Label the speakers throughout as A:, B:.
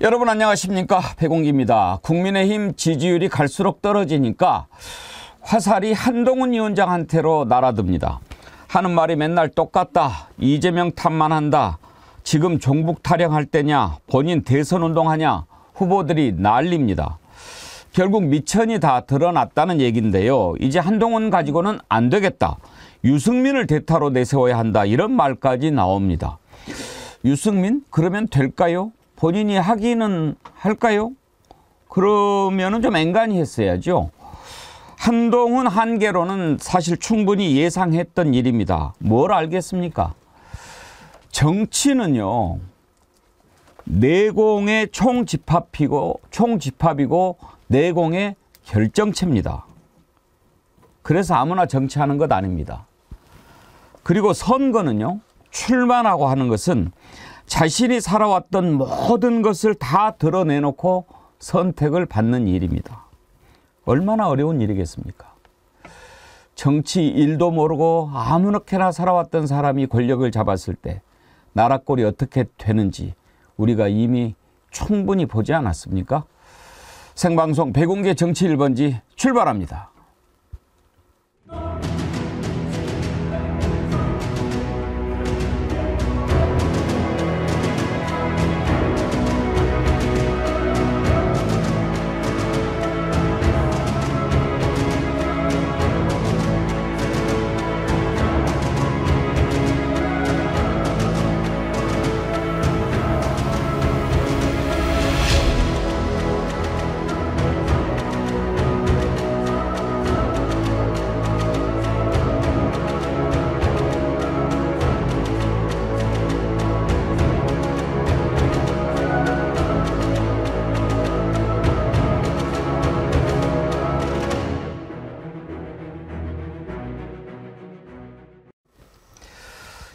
A: 여러분 안녕하십니까, 백운기입니다. 국민의힘 지지율이 갈수록 떨어지니까 화살이 한동훈 위원장한테로 날아듭니다. 하는 말이 맨날 똑같다. 이재명 탓만 한다. 지금 종북 타령할 때냐. 본인 대선 운동하냐. 후보들이 난립니다. 결국 미천이 다 드러났다는 얘기인데요. 이제 한동훈 가지고는 안 되겠다. 유승민을 대타로 내세워야 한다. 이런 말까지 나옵니다. 유승민? 그러면 될까요? 본인이 하기는 할까요? 그러면은 좀 앵간히 했어야죠. 한동훈 한계로는 사실 충분히 예상했던 일입니다. 뭘 알겠습니까? 정치는요, 내공의 총집합이고 내공의 결정체입니다. 그래서 아무나 정치하는 것 아닙니다. 그리고 선거는요, 출마라고 하는 것은 자신이 살아왔던 모든 것을 다 드러내놓고 선택을 받는 일입니다. 얼마나 어려운 일이겠습니까? 정치 일도 모르고 아무렇게나 살아왔던 사람이 권력을 잡았을 때 나라 꼴이 어떻게 되는지 우리가 이미 충분히 보지 않았습니까? 생방송 백운기 정치 1번지 출발합니다.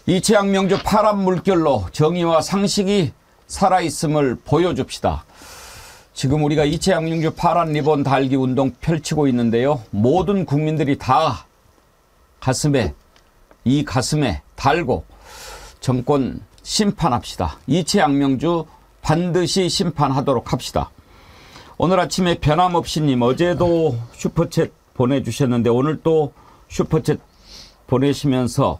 A: 이채양 명주 파란 물결로 정의와 상식이 살아있음을 보여줍시다. 지금 우리가 이채양 명주 파란 리본 달기 운동 펼치고 있는데요. 모든 국민들이 다 이 가슴에 달고 정권 심판합시다. 이채양 명주 반드시 심판하도록 합시다. 오늘 아침에 변함없이님 어제도 슈퍼챗 보내주셨는데 오늘 또 슈퍼챗 보내시면서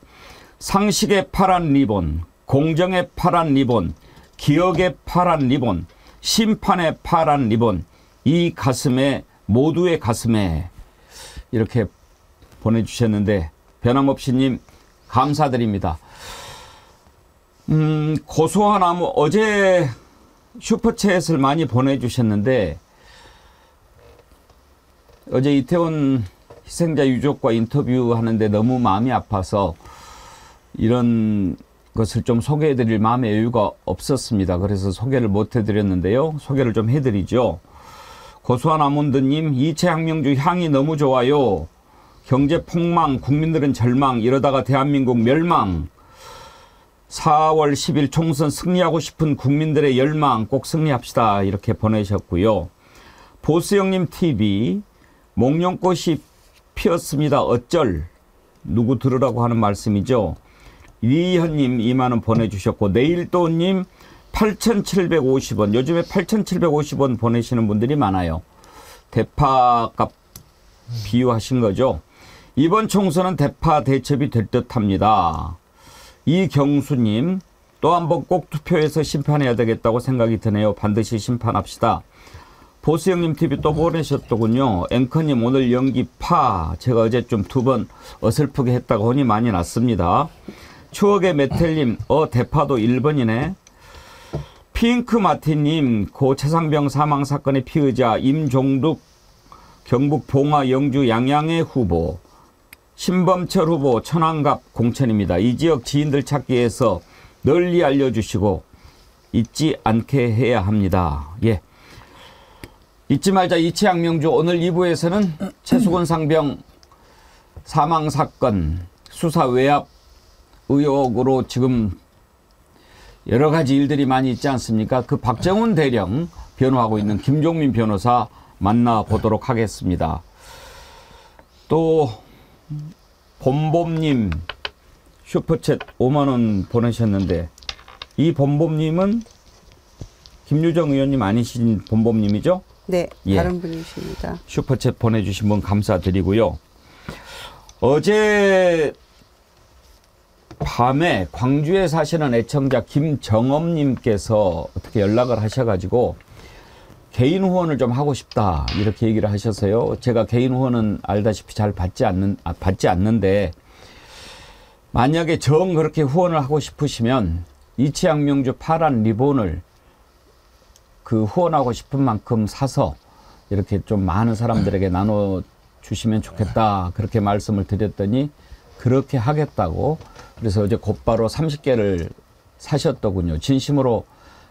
A: 상식의 파란 리본, 공정의 파란 리본, 기억의 파란 리본, 심판의 파란 리본, 이 가슴에, 모두의 가슴에 이렇게 보내주셨는데 변함없이님 감사드립니다. 고소한 나무 어제 슈퍼챗을 많이 보내주셨는데 어제 이태원 희생자 유족과 인터뷰하는데 너무 마음이 아파서 이런 것을 좀 소개해드릴 마음의 여유가 없었습니다. 그래서 소개를 못 해드렸는데요. 소개를 좀 해드리죠. 고소한 아몬드님, 이채양 명주 향이 너무 좋아요. 경제 폭망, 국민들은 절망, 이러다가 대한민국 멸망. 4월 10일 총선 승리하고 싶은 국민들의 열망 꼭 승리합시다. 이렇게 보내셨고요. 보스형님 TV, 목련꽃이 피었습니다. 어쩔. 누구 들으라고 하는 말씀이죠. 이현님 2만원 보내주셨고, 내일또님 8,750원. 요즘에 8,750원 보내시는 분들이 많아요. 대파값 비유하신 거죠. 이번 총선은 대파 대첩이 될 듯합니다. 이경수님, 또 한 번 꼭 투표해서 심판해야 되겠다고 생각이 드네요. 반드시 심판합시다. 보스형님 TV 또 보내셨더군요. 앵커님 오늘 연기 파. 제가 어제 좀 2번 어설프게 했다가 혼이 많이 났습니다. 추억의 메텔님, 대파도 1번이네. 핑크마티님, 고 최상병 사망 사건의 피의자 임종득 경북 봉화 영주 양양의 후보, 신범철 후보 천안갑 공천입니다. 이 지역 지인들 찾기 위해서 널리 알려주시고 잊지 않게 해야 합니다. 예. 잊지 말자 이채양 명주. 오늘 2부에서는 최수건 상병 사망 사건 수사 외압 의혹으로 지금 여러 가지 일들이 많이 있지 않습니까? 그 박정훈 대령 변호하고 있는 김종민 변호사 만나보도록 하겠습니다. 또 봄봄님 슈퍼챗 5만원 보내셨는데 이 봄봄님은 김유정 의원님 아니신 본범님이죠?
B: 네,
A: 예.
B: 다른 분이십니다.
A: 슈퍼챗 보내주신 분 감사드리고요. 어제 밤에 광주에 사시는 애청자 김정엄님께서 어떻게 연락을 하셔가지고 개인 후원을 좀 하고 싶다 이렇게 얘기를 하셔서요. 제가 개인 후원은 알다시피 잘 받지 않는데 만약에 정 그렇게 후원을 하고 싶으시면 이치양명주 파란 리본을 그 후원하고 싶은 만큼 사서 이렇게 좀 많은 사람들에게 나눠주시면 좋겠다 그렇게 말씀을 드렸더니 그렇게 하겠다고 그래서 어제 곧바로 30개를 사셨더군요. 진심으로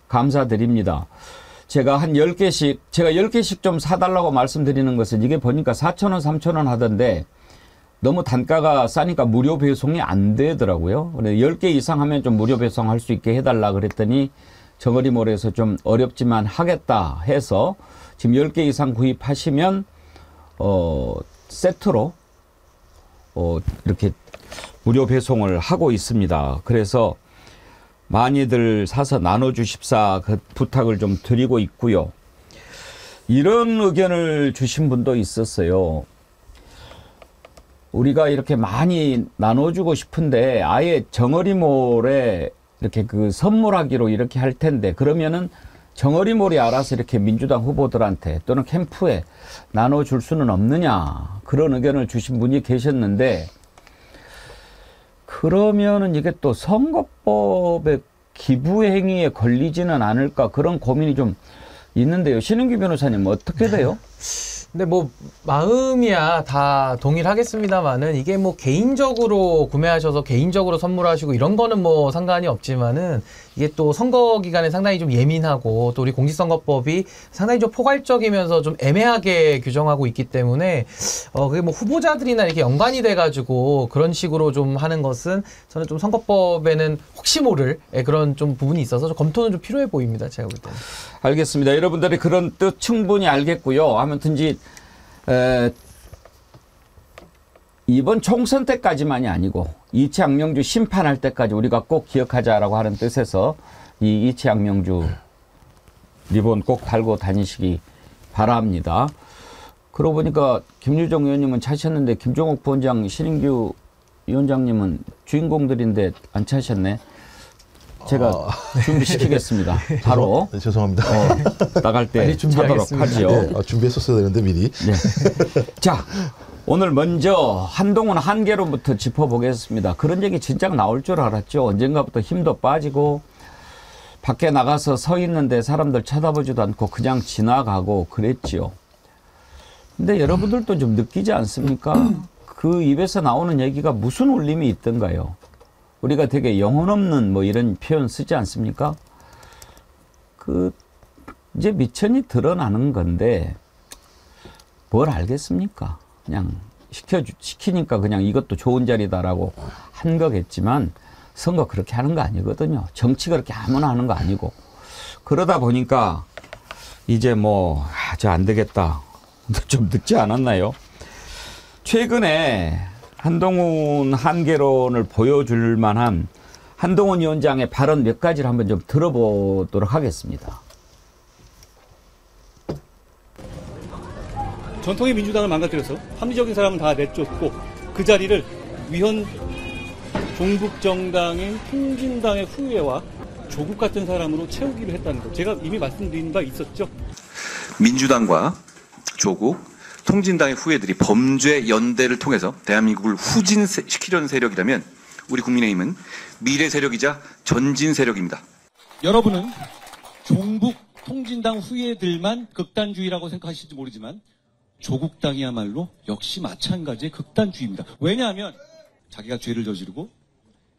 A: 감사드립니다. 제가 한 10개씩 제가 10개씩 좀 사달라고 말씀드리는 것은 이게 보니까 4,000원 3,000원 하던데 너무 단가가 싸니까 무료 배송이 안 되더라고요. 10개 이상 하면 좀 무료 배송할 수 있게 해달라 그랬더니 정어리몰에서 좀 어렵지만 하겠다 해서 지금 10개 이상 구입하시면 세트로 이렇게 무료 배송을 하고 있습니다. 그래서 많이들 사서 나눠주십사 그 부탁을 좀 드리고 있고요. 이런 의견을 주신 분도 있었어요. 우리가 이렇게 많이 나눠주고 싶은데 아예 정어리몰에 이렇게 그 선물하기로 이렇게 할 텐데 그러면은 정어리몰이 알아서 이렇게 민주당 후보들한테 또는 캠프에 나눠줄 수는 없느냐 그런 의견을 주신 분이 계셨는데 그러면은 이게 또 선거법의 기부행위에 걸리지는 않을까 그런 고민이 좀 있는데요. 신은규 변호사님 어떻게 돼요?
C: 근데 뭐 마음이야 다 동일하겠습니다만은 이게 뭐 개인적으로 구매하셔서 개인적으로 선물하시고 이런 거는 뭐 상관이 없지만은 이게 또 선거 기간에 상당히 좀 예민하고 또 우리 공직선거법이 상당히 좀 포괄적이면서 좀 애매하게 규정하고 있기 때문에 그게 뭐 후보자들이나 이렇게 연관이 돼가지고 그런 식으로 좀 하는 것은 저는 좀 선거법에는 혹시 모를 그런 좀 부분이 있어서 좀 검토는 좀 필요해 보입니다. 제가 볼 때는.
A: 알겠습니다. 여러분들이 그런 뜻 충분히 알겠고요. 아무튼지 이번 총선 때까지만이 아니고 이치양명주 심판할 때까지 우리가 꼭 기억하자라고 하는 뜻에서 이 이치양명주 리본 꼭 달고 다니시기 바랍니다. 그러고 보니까 김유정 의원님은 차셨는데 김종욱 부원장, 신인규 위원장님은 주인공들인데 안 차셨네. 제가 준비시키겠습니다. 바로.
D: 네, 죄송합니다.
A: 나갈 때 차도록 하죠.
D: 네, 준비했었어야 되는데 미리.
A: 네. 자, 오늘 먼저 한동훈 한계론부터 짚어보겠습니다. 그런 얘기 진작 나올 줄 알았죠. 언젠가부터 힘도 빠지고 밖에 나가서 서 있는데 사람들 쳐다보지도 않고 그냥 지나가고 그랬지요. 근데 여러분들도 좀 느끼지 않습니까? 그 입에서 나오는 얘기가 무슨 울림이 있던가요? 우리가 되게 영혼 없는 뭐 이런 표현 쓰지 않습니까? 이제 미천이 드러나는 건데 뭘 알겠습니까? 그냥 시키니까 그냥 이것도 좋은 자리다라고 한 거겠지만 선거 그렇게 하는 거 아니거든요. 정치 그렇게 아무나 하는 거 아니고. 그러다 보니까 이제 뭐, 저 안 되겠다. 좀 늦지 않았나요? 최근에 한동훈 한계론을 보여줄 만한 한동훈 위원장의 발언 몇 가지를 한번 좀 들어보도록 하겠습니다.
E: 전통의 민주당을 망가뜨려서 합리적인 사람은 다 내쫓고 그 자리를 위헌 종북정당인 통진당의 후예와 조국 같은 사람으로 채우기로 했다는 거. 제가 이미 말씀드린 바 있었죠.
F: 민주당과 조국, 통진당의 후예들이 범죄 연대를 통해서 대한민국을 후진시키려는 세력이라면 우리 국민의힘은 미래 세력이자 전진 세력입니다.
E: 여러분은 종북 통진당 후예들만 극단주의라고 생각하실지 모르지만 조국당이야말로 역시 마찬가지의 극단주의입니다. 왜냐하면 자기가 죄를 저지르고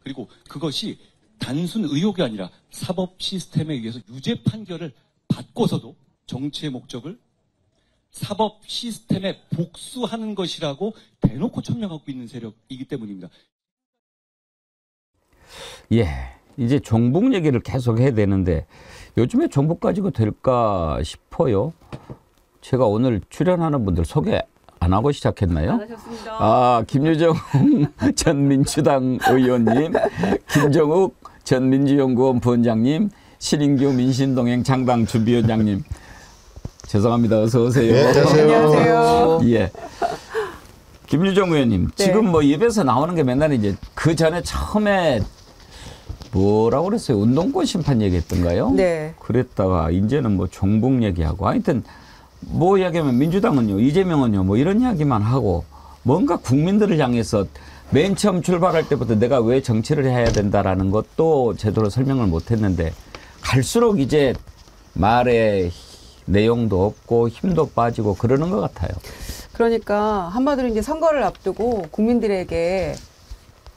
E: 그리고 그것이 단순 의혹이 아니라 사법 시스템에 의해서 유죄 판결을 받고서도 정치의 목적을 사법 시스템에 복수하는 것이라고 대놓고 천명하고 있는 세력이기 때문입니다.
A: 예, 이제 종북 얘기를 계속 해야 되는데 요즘에 종북 가지고 될까 싶어요. 제가 오늘 출연하는 분들 소개 안 하고 시작했나요?
B: 안 하셨습니다.
A: 김유정 전 민주당 의원님, 김정욱 전 민주연구원 부원장님, 신인규 민신동행 장당 준비위원장님 죄송합니다. 어서 오세요.
D: 네, 안녕하세요.
B: 안녕하세요.
A: 예. 김유정 의원님
B: 네.
A: 지금 뭐 입에서 나오는 게 맨날 이제 그 전에 처음에 뭐라고 그랬어요? 운동권 심판 얘기했던가요?
B: 네.
A: 그랬다가 이제는 뭐 종북 얘기하고 하여튼 뭐 이야기하면 민주당은요, 이재명은요, 뭐 이런 이야기만 하고 뭔가 국민들을 향해서 맨 처음 출발할 때부터 내가 왜 정치를 해야 된다라는 것도 제대로 설명을 못했는데 갈수록 이제 말에 내용도 없고 힘도 빠지고 그러는 것 같아요.
B: 그러니까 한마디로 이제 선거를 앞두고 국민들에게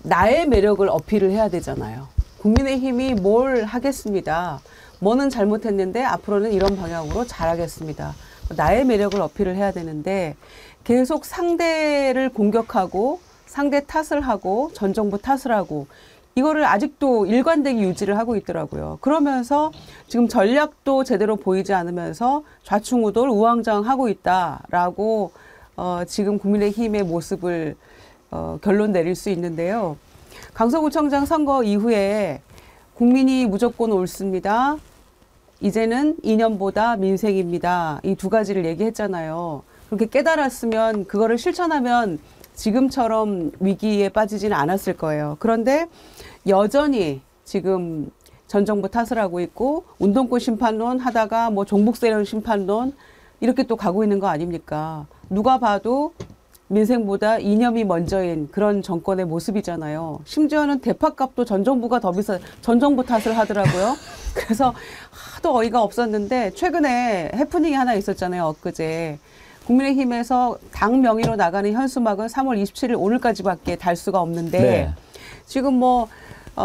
B: 나의 매력을 어필을 해야 되잖아요. 국민의힘이 뭘 하겠습니다. 뭐는 잘못했는데 앞으로는 이런 방향으로 잘하겠습니다. 나의 매력을 어필을 해야 되는데 계속 상대를 공격하고 상대 탓을 하고 전 정부 탓을 하고 이거를 아직도 일관되게 유지를 하고 있더라고요. 그러면서 지금 전략도 제대로 보이지 않으면서 좌충우돌 우왕좌왕하고 있다라고 지금 국민의힘의 모습을 결론 내릴 수 있는데요. 강서구청장 선거 이후에 국민이 무조건 옳습니다. 이제는 이념보다 민생입니다. 이 두 가지를 얘기했잖아요. 그렇게 깨달았으면 그거를 실천하면 지금처럼 위기에 빠지지는 않았을 거예요. 그런데 여전히 지금 전 정부 탓을 하고 있고 운동권 심판론 하다가 뭐 종북 세력 심판론 이렇게 또 가고 있는 거 아닙니까? 누가 봐도 민생보다 이념이 먼저인 그런 정권의 모습이잖아요. 심지어는 대파값도 전 정부가 더 비싸, 전 정부 탓을 하더라고요. 그래서 하도 어이가 없었는데 최근에 해프닝이 하나 있었잖아요. 엊그제. 국민의힘에서 당 명의로 나가는 현수막은 3월 27일 오늘까지밖에 달 수가 없는데
A: 네.
B: 지금 뭐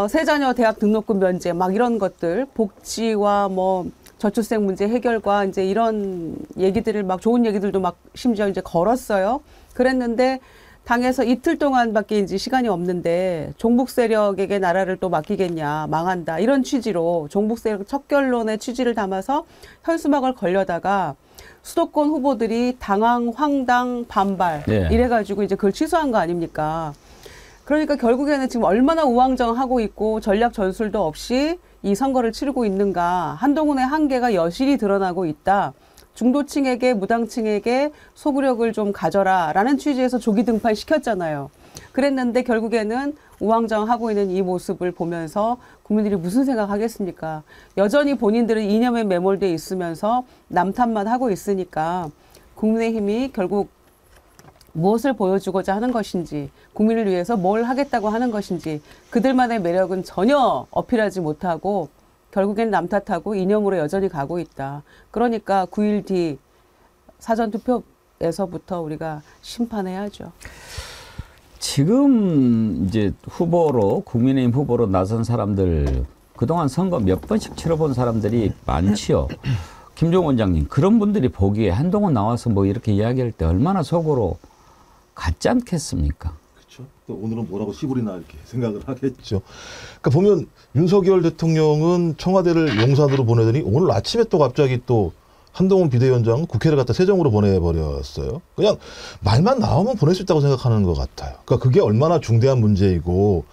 B: 세자녀 대학 등록금 면제 막 이런 것들 복지와 뭐 저출생 문제 해결과 이제 이런 얘기들을 막 좋은 얘기들도 막 심지어 이제 걸었어요. 그랬는데 당에서 이틀 동안밖에 이제 시간이 없는데 종북 세력에게 나라를 또 맡기겠냐 망한다 이런 취지로 종북 세력 척결론의 취지를 담아서 현수막을 걸려다가 수도권 후보들이 당황, 황당, 반발
A: 네.
B: 이래가지고 이제 그걸 취소한 거 아닙니까? 그러니까 결국에는 지금 얼마나 우왕좌왕하고 있고 전략 전술도 없이 이 선거를 치르고 있는가. 한동훈의 한계가 여실히 드러나고 있다. 중도층에게 무당층에게 소구력을 좀 가져라라는 취지에서 조기 등판 시켰잖아요. 그랬는데 결국에는 우왕좌왕하고 있는 이 모습을 보면서 국민들이 무슨 생각하겠습니까? 여전히 본인들은 이념에 매몰돼 있으면서 남 탓만 하고 있으니까 국민의힘이 결국 무엇을 보여주고자 하는 것인지 국민을 위해서 뭘 하겠다고 하는 것인지 그들만의 매력은 전혀 어필하지 못하고 결국엔 남 탓하고 이념으로 여전히 가고 있다. 그러니까 9일 뒤 사전투표에서부터 우리가 심판해야죠.
A: 지금 이제 후보로 국민의힘 후보로 나선 사람들 그동안 선거 몇 번씩 치러본 사람들이 많지요. 김종 원장님 그런 분들이 보기에 한동훈 나와서 뭐 이렇게 이야기할 때 얼마나 속으로 같지 않겠습니까?
D: 그렇죠. 또 오늘은 뭐라고 시부리나 이렇게 생각을 하겠죠. 그러니까 보면 윤석열 대통령은 청와대를 용산으로 보내더니 오늘 아침에 또 갑자기 또 한동훈 비대위원장은 국회를 갖다 세정으로 보내버렸어요. 그냥 말만 나오면 보낼 수 있다고 생각하는 것 같아요. 그러니까 그게 얼마나 중대한 문제이고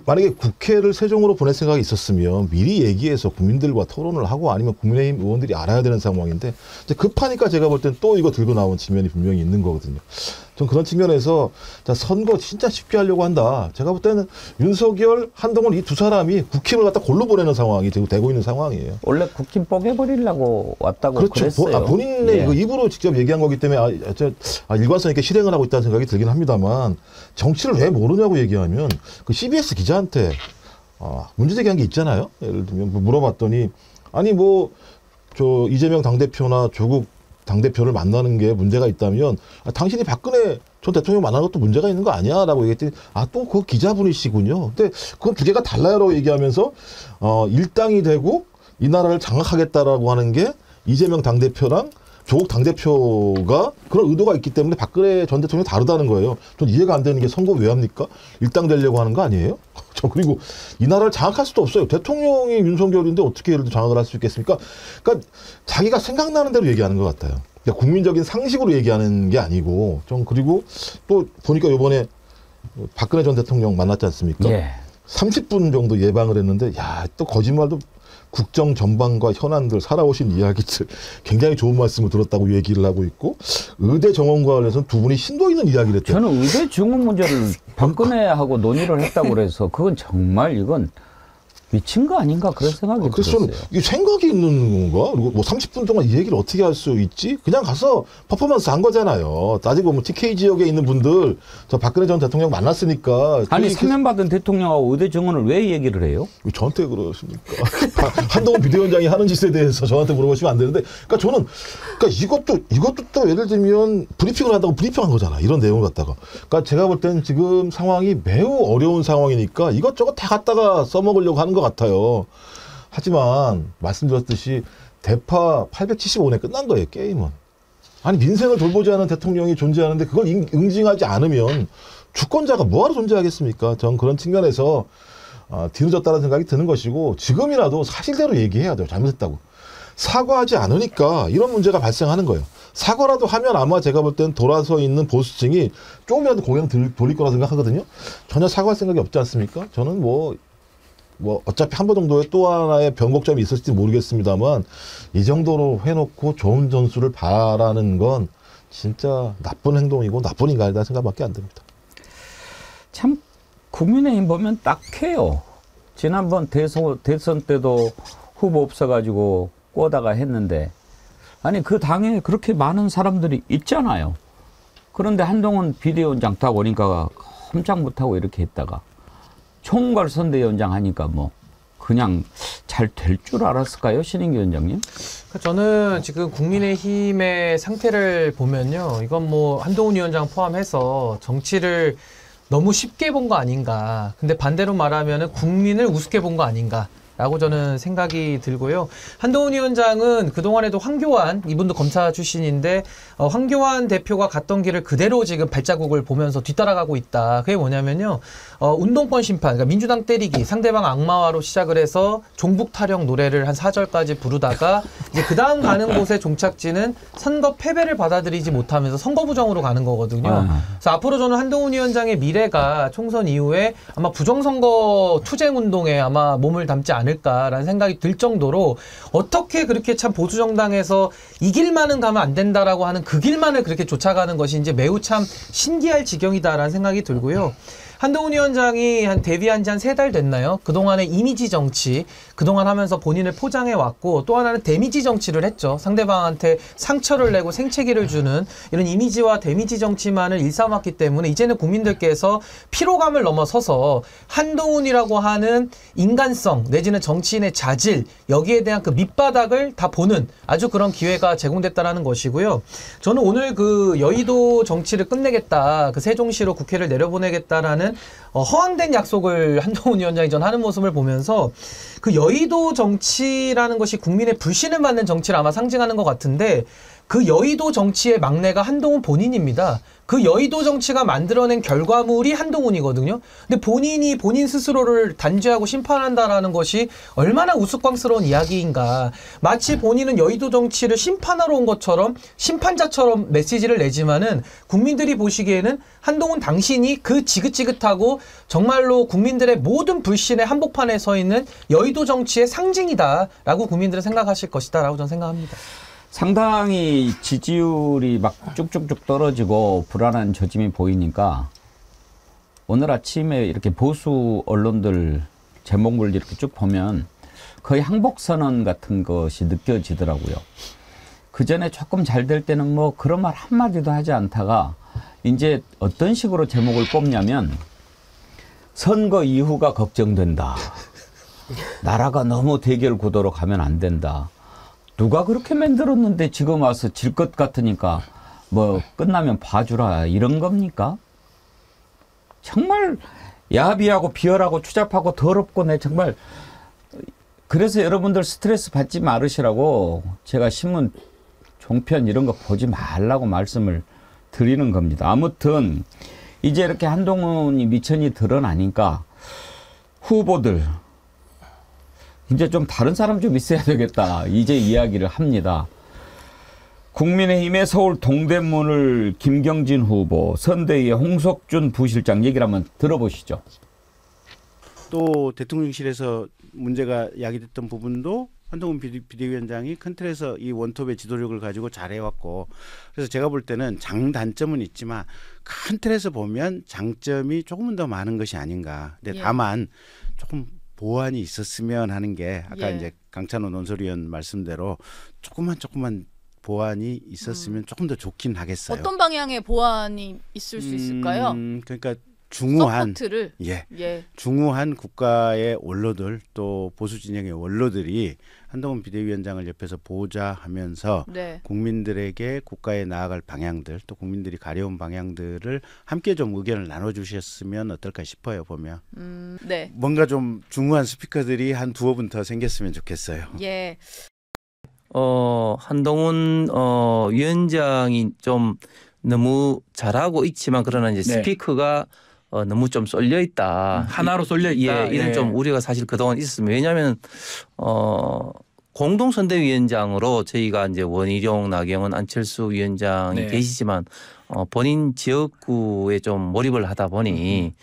D: 만약에 국회를 세종으로 보낼 생각이 있었으면 미리 얘기해서 국민들과 토론을 하고 아니면 국민의힘 의원들이 알아야 되는 상황인데 이제 급하니까 제가 볼 땐 또 이거 들고 나온 측면이 분명히 있는 거거든요. 전 그런 측면에서 선거 진짜 쉽게 하려고 한다. 제가 볼 때는 윤석열, 한동훈 이 두 사람이 국힘을 갖다 골로 보내는 상황이 되고 있는 상황이에요.
A: 원래 국힘 뽀개버리려고 왔다고
D: 그렇죠.
A: 그랬어요.
D: 본인의
A: 예.
D: 그 입으로 직접 얘기한 거기 때문에 일관성 있게 실행을 하고 있다는 생각이 들긴 합니다만 정치를 왜 모르냐고 얘기하면 그 CBS 기자한테 문제제기한 게 있잖아요. 예를 들면 물어봤더니 아니 뭐 저 이재명 당대표나 조국 당대표를 만나는 게 문제가 있다면 당신이 박근혜 전 대통령 만나는 것도 문제가 있는 거 아니야? 라고 얘기했더니 또 그 기자분이시군요. 근데 그건 두 개가 달라요 라고 얘기하면서 일당이 되고 이 나라를 장악하겠다라고 하는 게 이재명 당대표랑 조국 당대표가 그런 의도가 있기 때문에 박근혜 전 대통령이 다르다는 거예요. 전 이해가 안 되는 게 선거 왜 합니까? 일당 되려고 하는 거 아니에요? 그리고 이 나라를 장악할 수도 없어요. 대통령이 윤석열인데 어떻게 예를 들어 장악을 할 수 있겠습니까? 그러니까 자기가 생각나는 대로 얘기하는 것 같아요. 그러니까 국민적인 상식으로 얘기하는 게 아니고 좀 그리고 또 보니까 이번에 박근혜 전 대통령 만났지 않습니까?
A: 예.
D: 30분 정도 예방을 했는데 또 거짓말도 국정 전반과 현안들 살아오신 이야기들 굉장히 좋은 말씀을 들었다고 얘기를 하고 있고 의대 정원과 관련해서는 두 분이 심도 있는 이야기를 했대요.
A: 저는 의대 정원 문제를 박근혜하고 논의를 했다고 그래서 그건 정말 이건 미친 거 아닌가 그런 생각이
D: 그래서
A: 들었어요.
D: 저는 이 생각이 있는 건가? 그리고 뭐 30분 동안 이 얘기를 어떻게 할 수 있지? 그냥 가서 퍼포먼스 한 거잖아요. 따지고 보면 TK 지역에 있는 분들 저 박근혜 전 대통령 만났으니까
A: 아니 사면받은 대통령하고 의대 정원을 왜 얘기를 해요?
D: 왜 저한테 그러십니까? 한동훈 비대위원장이 하는 짓에 대해서 저한테 물어보시면 안 되는데, 그러니까 저는 이것도 또 예를 들면 브리핑을 한다고 브리핑한 거잖아. 이런 내용을 갖다가. 그러니까 제가 볼 때는 지금 상황이 매우 어려운 상황이니까 이것저것 다 갖다가 써먹으려고 하는 것 같아요. 하지만 말씀드렸듯이 대파 875내 끝난 거예요. 게임은. 아니 민생을 돌보지 않은 대통령이 존재하는데 그걸 응징하지 않으면 주권자가 뭐하러 존재하겠습니까? 전 그런 측면에서 뒤늦었다는 생각이 드는 것이고 지금이라도 사실대로 얘기해야 돼요. 잘못했다고. 사과하지 않으니까 이런 문제가 발생하는 거예요. 사과라도 하면 아마 제가 볼 때는 돌아서 있는 보수층이 조금이라도 고개를 돌릴 거라 생각하거든요. 전혀 사과할 생각이 없지 않습니까? 저는 뭐 어차피 한 번 정도의 또 하나의 변곡점이 있을지 모르겠습니다만 이 정도로 해놓고 좋은 전술을 바라는 건 진짜 나쁜 행동이고 나쁜 인간이다 생각밖에 안 듭니다.
A: 참 국민의힘 보면 딱해요. 지난번 대선 때도 후보 없어가지고 꼬다가 했는데 아니 그 당에 그렇게 많은 사람들이 있잖아요. 그런데 한동훈 비대위원장 딱 오니까 꼼짝 못하고 이렇게 했다가 총괄 선대위원장 하니까 뭐 그냥 잘 될 줄 알았을까요? 신인기 위원장님?
C: 저는 지금 국민의힘의 상태를 보면요. 이건 뭐 한동훈 위원장 포함해서 정치를 너무 쉽게 본 거 아닌가. 근데 반대로 말하면 국민을 우습게 본 거 아닌가. 라고 저는 생각이 들고요. 한동훈 위원장은 그동안에도 황교안, 이분도 검사 출신인데 황교안 대표가 갔던 길을 그대로 지금 발자국을 보면서 뒤따라가고 있다. 그게 뭐냐면요. 운동권 심판, 그러니까 민주당 때리기, 상대방 악마화로 시작을 해서 종북 타령 노래를 한 4절까지 부르다가 이제 그 다음 가는 곳의 종착지는 선거 패배를 받아들이지 못하면서 선거 부정으로 가는 거거든요. 그래서 앞으로 저는 한동훈 위원장의 미래가 총선 이후에 아마 부정선거 투쟁 운동에 아마 몸을 담지 않을까라는 생각이 들 정도로 어떻게 그렇게 참 보수 정당에서 이 길만은 가면 안 된다라고 하는 그 길만을 그렇게 쫓아가는 것이 이제 매우 참 신기할 지경이다라는 생각이 들고요. 한동훈 위원장이 데뷔한 지 한 3달 됐나요? 그동안의 이미지 정치, 그동안 하면서 본인을 포장해 왔고 또 하나는 데미지 정치를 했죠. 상대방한테 상처를 내고 생채기를 주는 이런 이미지와 데미지 정치만을 일삼았기 때문에 이제는 국민들께서 피로감을 넘어서서 한동훈이라고 하는 인간성 내지는 정치인의 자질 여기에 대한 그 밑바닥을 다 보는 아주 그런 기회가 제공됐다라는 것이고요. 저는 오늘 그 여의도 정치를 끝내겠다, 그 세종시로 국회를 내려보내겠다라는 허황된 약속을 한동훈 위원장이 전 하는 모습을 보면서 그 여의도 정치라는 것이 국민의 불신을 받는 정치를 아마 상징하는 것 같은데 그 여의도 정치의 막내가 한동훈 본인입니다. 그 여의도 정치가 만들어낸 결과물이 한동훈이거든요. 근데 본인이 본인 스스로를 단죄하고 심판한다라는 것이 얼마나 우스꽝스러운 이야기인가. 마치 본인은 여의도 정치를 심판하러 온 것처럼 심판자처럼 메시지를 내지만은 국민들이 보시기에는 한동훈 당신이 그 지긋지긋하고 정말로 국민들의 모든 불신의 한복판에 서 있는 여의도 정치의 상징이다라고 국민들은 생각하실 것이다라고 저는 생각합니다.
A: 상당히 지지율이 막 쭉쭉쭉 떨어지고 불안한 조짐이 보이니까 오늘 아침에 이렇게 보수 언론들 제목을 이렇게 쭉 보면 거의 항복선언 같은 것이 느껴지더라고요. 그 전에 조금 잘 될 때는 뭐 그런 말 한마디도 하지 않다가 이제 어떤 식으로 제목을 뽑냐면 선거 이후가 걱정된다. 나라가 너무 대결 구도로 가면 안 된다. 누가 그렇게 만들었는데 지금 와서 질 것 같으니까 뭐 끝나면 봐주라 이런 겁니까? 정말 야비하고 비열하고 추잡하고 더럽고 내 정말 그래서 여러분들 스트레스 받지 말으시라고 제가 신문 종편 이런 거 보지 말라고 말씀을 드리는 겁니다. 아무튼 이제 이렇게 한동훈이 미천이 드러나니까 후보들 이제 좀 다른 사람 좀 있어야 되겠다. 이제 이야기를 합니다. 국민의힘의 서울 동대문을 김경진 후보, 선대위의 홍석준 부실장 얘기를 한번 들어보시죠.
G: 또 대통령실에서 문제가 야기됐던 부분도 한동훈 비대위원장이 큰 틀에서 이 원톱의 지도력을 가지고 잘해왔고, 그래서 제가 볼 때는 장단점은 있지만 큰 틀에서 보면 장점이 조금은 더 많은 것이 아닌가. 근데
H: 예.
G: 다만 조금 보완이 있었으면 하는 게 아까
H: 예.
G: 이제 강찬호 논설위원 말씀대로 조금만 보완이 있었으면 조금 더 좋긴 하겠어요.
H: 어떤 방향의 보완이 있을 수 있을까요?
G: 그러니까 중후한
H: 서포트를
G: 예. 중후한 국가의 원로들 또 보수 진영의 원로들이 한동훈 비대위원장을 옆에서 보좌하면서
H: 네.
G: 국민들에게 국가에 나아갈 방향들 또 국민들이 가려운 방향들을 함께 좀 의견을 나눠주셨으면 어떨까 싶어요. 보면
H: 네.
G: 뭔가 좀 중후한 스피커들이 한 두어 분 더 생겼으면 좋겠어요.
H: 예.
I: 한동훈 위원장이 좀 너무 잘하고 있지만 그러나 이제
J: 네.
I: 스피커가 너무 좀 쏠려 있다.
J: 하나로 쏠려 있다.
I: 예, 이런 좀 우려가 사실 그동안 있었습니다. 왜냐하면 공동선대위원장으로 저희가 이제 원희룡, 나경원, 안철수 위원장이
J: 네.
I: 계시지만 본인 지역구에 좀 몰입을 하다 보니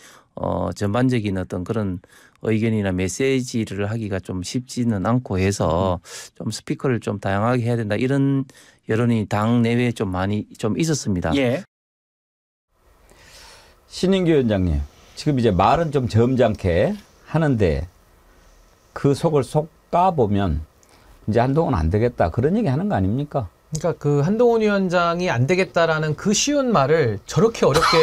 I: 전반적인 어떤 그런 의견이나 메시지를 하기가 좀 쉽지는 않고 해서 좀 스피커를 좀 다양하게 해야 된다 이런 여론이 당 내외에 좀 많이 좀 있었습니다.
J: 예.
A: 신인규 위원장님, 지금 이제 말은 좀 점잖게 하는데 그 속을 속까 보면 이제 한동훈 안 되겠다 그런 얘기 하는 거 아닙니까?
C: 그러니까 그 한동훈 위원장이 안 되겠다라는 그 쉬운 말을 저렇게 어렵게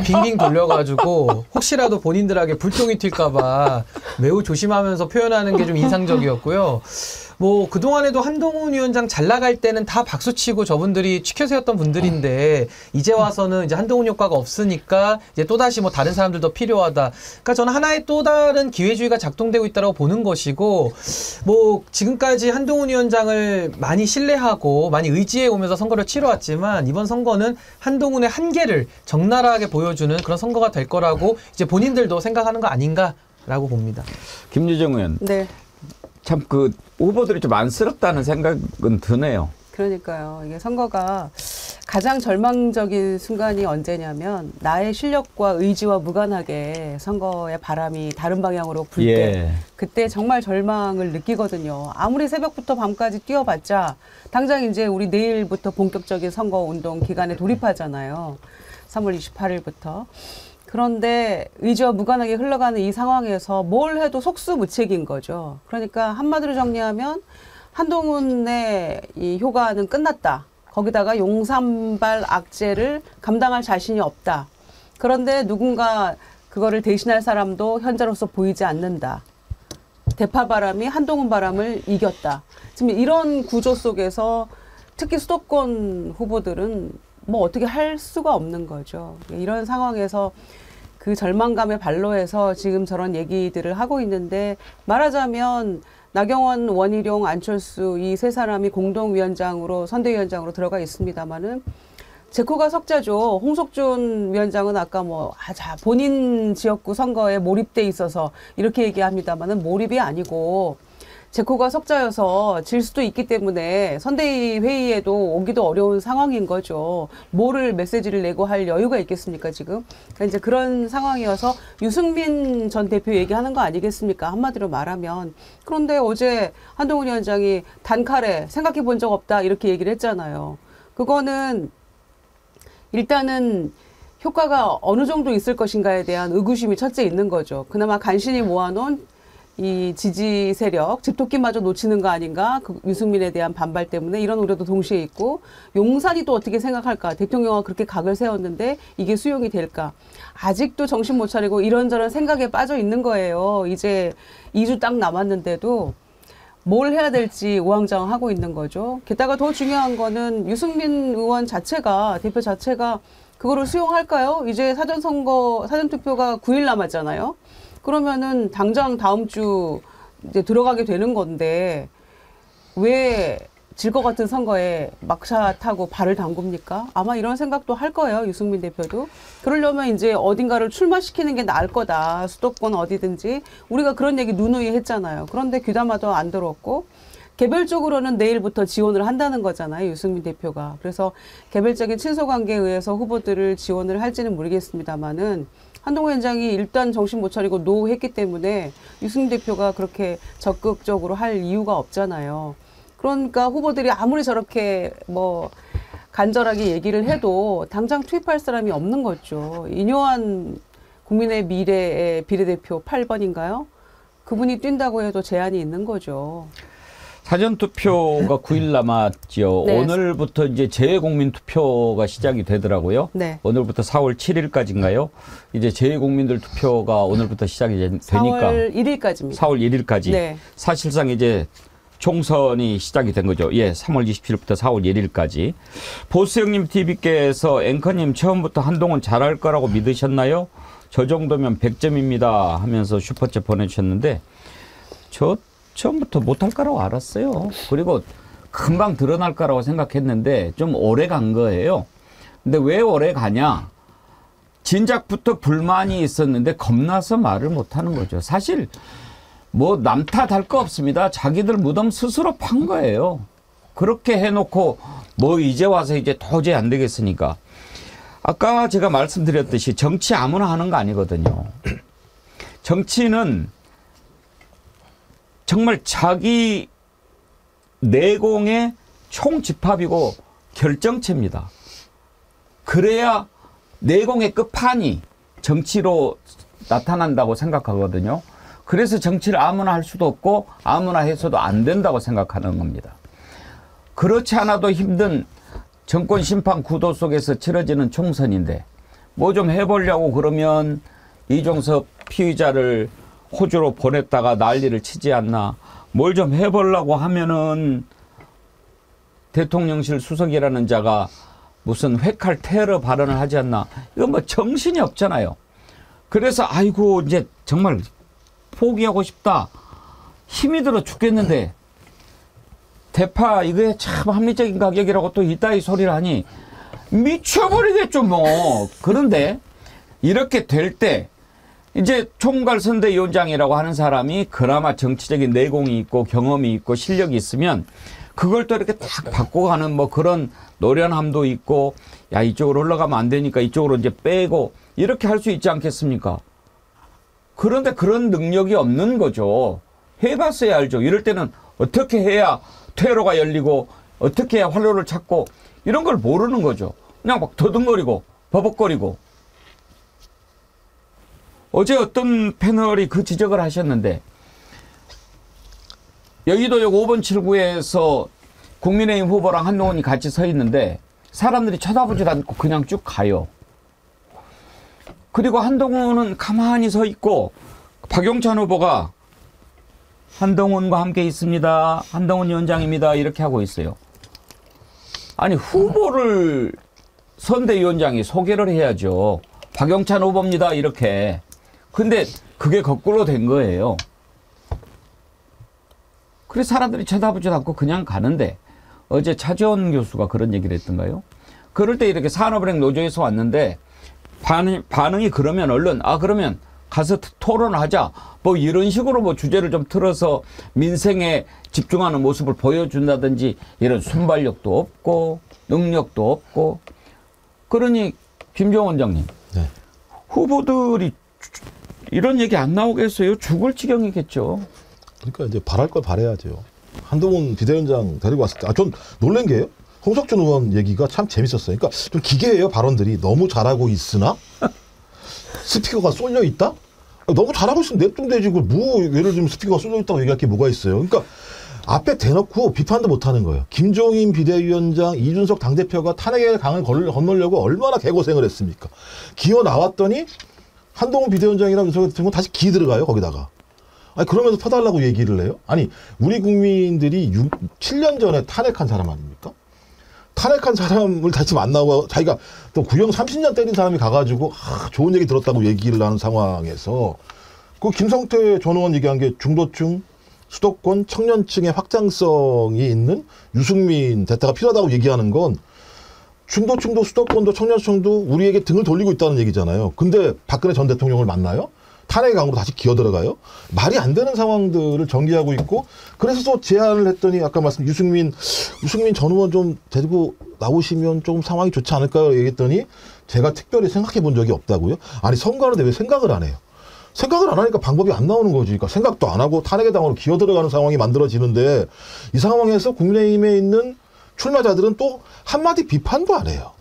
C: 빙빙 돌려가지고 혹시라도 본인들에게 불똥이 튈까봐 매우 조심하면서 표현하는 게 좀 인상적이었고요. 뭐 그동안에도 한동훈 위원장 잘 나갈 때는 다 박수치고 저분들이 치켜 세웠던 분들인데 이제 와서는 이제 한동훈 효과가 없으니까 이제 또다시 뭐 다른 사람들도 필요하다. 그러니까 저는 하나의 또 다른 기회주의가 작동되고 있다고 보는 것이고, 뭐 지금까지 한동훈 위원장을 많이 신뢰하고 많이 의지해 오면서 선거를 치러왔지만 이번 선거는 한동훈의 한계를 적나라하게 보여주는 그런 선거가 될 거라고 이제 본인들도 생각하는 거 아닌가라고 봅니다.
A: 김유정 의원.
B: 네.
A: 참 그 후보들이 좀 안쓰럽다는 생각은 드네요.
B: 그러니까요. 이게 선거가 가장 절망적인 순간이 언제냐면 나의 실력과 의지와 무관하게 선거의 바람이 다른 방향으로 불 때
A: 예.
B: 그때 정말 절망을 느끼거든요. 아무리 새벽부터 밤까지 뛰어봤자 당장 이제 우리 내일부터 본격적인 선거 운동 기간에 돌입하잖아요. 3월 28일부터. 그런데 의지와 무관하게 흘러가는 이 상황에서 뭘 해도 속수무책인 거죠. 그러니까 한마디로 정리하면 한동훈의 이 효과는 끝났다. 거기다가 용산발 악재를 감당할 자신이 없다. 그런데 누군가 그거를 대신할 사람도 현재로서 보이지 않는다. 대파 바람이 한동훈 바람을 이겼다. 지금 이런 구조 속에서 특히 수도권 후보들은 뭐 어떻게 할 수가 없는 거죠. 이런 상황에서 그 절망감에 반로해서 지금 저런 얘기들을 하고 있는데, 말하자면 나경원, 원희룡, 안철수 이 세 사람이 공동위원장으로 선대위원장으로 들어가 있습니다마는 제코가 석자죠. 홍석준 위원장은 아까 본인 지역구 선거에 몰입돼 있어서 이렇게 얘기합니다마는 몰입이 아니고 제코가 석자여서 질 수도 있기 때문에 선대위 회의에도 오기도 어려운 상황인 거죠. 뭐를 메시지를 내고 할 여유가 있겠습니까, 지금? 그러니까 이제 그런 상황이어서 유승민 전 대표 얘기하는 거 아니겠습니까? 한마디로 말하면. 그런데 어제 한동훈 위원장이 단칼에 생각해 본 적 없다 이렇게 얘기를 했잖아요. 그거는 일단은 효과가 어느 정도 있을 것인가에 대한 의구심이 첫째 있는 거죠. 그나마 간신히 모아놓은 이 지지 세력, 집토끼마저 놓치는 거 아닌가? 그 유승민에 대한 반발 때문에 이런 우려도 동시에 있고, 용산이 또 어떻게 생각할까? 대통령과 그렇게 각을 세웠는데 이게 수용이 될까? 아직도 정신 못 차리고 이런저런 생각에 빠져 있는 거예요. 이제 2주 딱 남았는데도 뭘 해야 될지 우왕좌왕하고 있는 거죠. 게다가 더 중요한 거는 유승민 의원 자체가, 대표 자체가 그거를 수용할까요? 이제 사전투표가 9일 남았잖아요. 그러면은 당장 다음 주 이제 들어가게 되는 건데 왜 질 것 같은 선거에 막차 타고 발을 담굽니까? 아마 이런 생각도 할 거예요, 유승민 대표도. 그러려면 이제 어딘가를 출마시키는 게 나을 거다. 수도권 어디든지. 우리가 그런 얘기 누누이 했잖아요. 그런데 귀담아도 안 들었고, 개별적으로는 내일부터 지원을 한다는 거잖아요. 유승민 대표가. 그래서 개별적인 친소관계에 의해서 후보들을 지원을 할지는 모르겠습니다만은 한동훈 위원장이 일단 정신 못 차리고 노했기 때문에 유승민 대표가 그렇게 적극적으로 할 이유가 없잖아요. 그러니까 후보들이 아무리 저렇게 뭐 간절하게 얘기를 해도 당장 투입할 사람이 없는 거죠. 인요한 국민의 미래의 비례대표 8번인가요? 그분이 뛴다고 해도 제한이 있는 거죠.
A: 사전투표가 9일 남았죠.
B: 네.
A: 오늘부터 이제 재국민투표가 시작이 되더라고요.
B: 네.
A: 오늘부터 4월 7일까지인가요? 이제 재국민들 투표가 오늘부터 시작이 되니까
B: 4월 1일까지입니다.
A: 4월 1일까지.
B: 네.
A: 사실상 이제 총선이 시작이 된 거죠. 예, 3월 27일부터 4월 1일까지. 보스형님 TV께서 앵커님 처음부터 한동훈 잘할 거라고 믿으셨나요? 저 정도면 100점입니다 하면서 슈퍼챗 보내주셨는데 저 처음부터 못할 거라고 알았어요. 그리고 금방 드러날 거라고 생각했는데 좀 오래 간 거예요. 근데 왜 오래 가냐? 진작부터 불만이 있었는데 겁나서 말을 못하는 거죠. 사실 뭐 남 탓할 거 없습니다. 자기들 무덤 스스로 판 거예요. 그렇게 해놓고 뭐 이제 와서 이제 도저히 안 되겠으니까. 아까 제가 말씀드렸듯이 정치 아무나 하는 거 아니거든요. 정치는 정말 자기 내공의 총집합이고 결정체입니다. 그래야 내공의 끝판이 정치로 나타난다고 생각하거든요. 그래서 정치를 아무나 할 수도 없고 아무나 해서도 안 된다고 생각하는 겁니다. 그렇지 않아도 힘든 정권 심판 구도 속에서 치러지는 총선인데 뭐 좀 해보려고 그러면 이종섭 피의자를 호주로 보냈다가 난리를 치지 않나. 뭘 좀 해보려고 하면은 대통령실 수석이라는 자가 무슨 회칼 테러 발언을 하지 않나. 이건 뭐 정신이 없잖아요. 그래서 아이고 이제 정말 포기하고 싶다. 힘이 들어 죽겠는데 대파 이게 참 합리적인 가격이라고 또 이따위 소리를 하니 미쳐버리겠죠 뭐. 그런데 이렇게 될 때 이제 총괄선대위원장이라고 하는 사람이 그나마 정치적인 내공이 있고 경험이 있고 실력이 있으면 그걸 또 이렇게 딱 바꿔가는 뭐 그런 노련함도 있고 야 이쪽으로 올라가면 안 되니까 이쪽으로 이제 빼고 이렇게 할 수 있지 않겠습니까? 그런데 그런 능력이 없는 거죠. 해봤어야 알죠. 이럴 때는 어떻게 해야 퇴로가 열리고 어떻게 해야 활로를 찾고 이런 걸 모르는 거죠. 그냥 막 더듬거리고 버벅거리고. 어제 어떤 패널이 그 지적을 하셨는데 여의도역 5번 7구에서 국민의힘 후보랑 한동훈이 같이 서 있는데 사람들이 쳐다보지도 않고 그냥 쭉 가요. 그리고 한동훈은 가만히 서 있고 박용찬 후보가 한동훈과 함께 있습니다. 한동훈 위원장입니다. 이렇게 하고 있어요. 아니 후보를 선대위원장이 소개를 해야죠. 박용찬 후보입니다. 이렇게. 근데 그게 거꾸로 된 거예요. 그래서 사람들이 쳐다보지도 않고 그냥 가는데 어제 차지원 교수가 그런 얘기를 했던가요? 그럴 때 이렇게 산업은행 노조에서 왔는데 반응이 그러면 얼른 그러면 가서 토론하자 뭐 이런 식으로 뭐 주제를 좀 틀어서 민생에 집중하는 모습을 보여준다든지 이런 순발력도 없고 능력도 없고 그러니 김종원 원장님
D: 네.
A: 후보들이 이런 얘기 안 나오겠어요? 죽을 지경이겠죠.
D: 그러니까 이제 바랄 걸 바라야죠. 한동훈 비대위원장 데리고 왔을 때 전 놀란 게요. 홍석준 의원 얘기가 참 재밌었어요. 그러니까 좀 기괴해요. 발언들이. 너무 잘하고 있으나 스피커가 쏠려 있다? 너무 잘하고 있으면 냅두면 되지. 뭐 예를 들면 스피커가 쏠려 있다고 얘기할 게 뭐가 있어요. 그러니까 앞에 대놓고 비판도 못하는 거예요. 김종인 비대위원장, 이준석 당대표가 탄핵의 강을 건너려고 얼마나 개고생을 했습니까. 기어 나왔더니 한동훈 비대위원장이랑 윤석열 대통령 다시 기 들어가요. 거기다가. 아니 그러면서 퍼달라고 얘기를 해요. 아니 우리 국민들이 7년 전에 탄핵한 사람 아닙니까? 탄핵한 사람을 다시 만나고 자기가 또 구형 30년 때린 사람이 가가지고 좋은 얘기 들었다고 얘기를 하는 상황에서 그 김성태 전 의원 얘기한 게 중도층, 수도권, 청년층의 확장성이 있는 유승민 대타가 필요하다고 얘기하는 건 중도층도 수도권도 청년층도 우리에게 등을 돌리고 있다는 얘기잖아요. 근데 박근혜 전 대통령을 만나요? 탄핵의 강으로 다시 기어 들어가요? 말이 안 되는 상황들을 전개하고 있고, 그래서 또 제안을 했더니 아까 말씀 유승민 전 의원 좀 데리고 나오시면 조금 상황이 좋지 않을까요? 얘기했더니 제가 특별히 생각해 본 적이 없다고요? 아니 선거하는데 왜 생각을 안 해요? 생각을 안 하니까 방법이 안 나오는 거지. 그러니까 생각도 안 하고 탄핵의 당으로 기어 들어가는 상황이 만들어지는데, 이 상황에서 국민의힘에 있는 출마자들은 또 한마디 비판도 안 해요.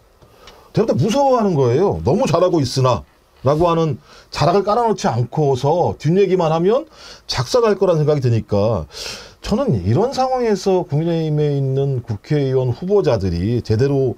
D: 대부분 무서워하는 거예요. 너무 잘하고 있으나 라고 하는 자락을 깔아놓지 않고서 뒷얘기만 하면 작살날 거라는 생각이 드니까, 저는 이런 상황에서 국민의힘에 있는 국회의원 후보자들이 제대로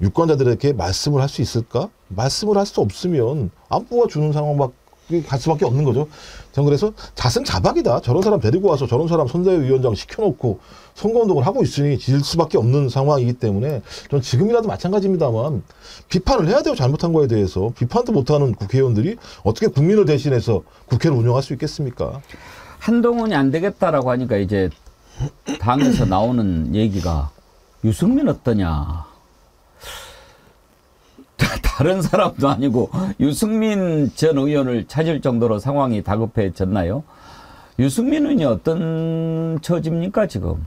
D: 유권자들에게 말씀을 할 수 있을까? 말씀을 할 수 없으면 안보가 주는 상황밖에 갈 수밖에 없는 거죠. 저는 그래서 자승자박이다. 저런 사람 데리고 와서 저런 사람 선대위원장 시켜놓고 선거운동을 하고 있으니 질 수밖에 없는 상황이기 때문에, 저는 지금이라도 마찬가지입니다만 비판을 해야 돼요. 잘못한 거에 대해서. 비판도 못하는 국회의원들이 어떻게 국민을 대신해서 국회를 운영할 수 있겠습니까?
A: 한동훈이 안 되겠다라고 하니까 이제 당에서 나오는 얘기가 유승민 어떠냐. 다른 사람도 아니고 유승민 전 의원을 찾을 정도로 상황이 다급해졌나요? 유승민 의원이 어떤 처지입니까 지금?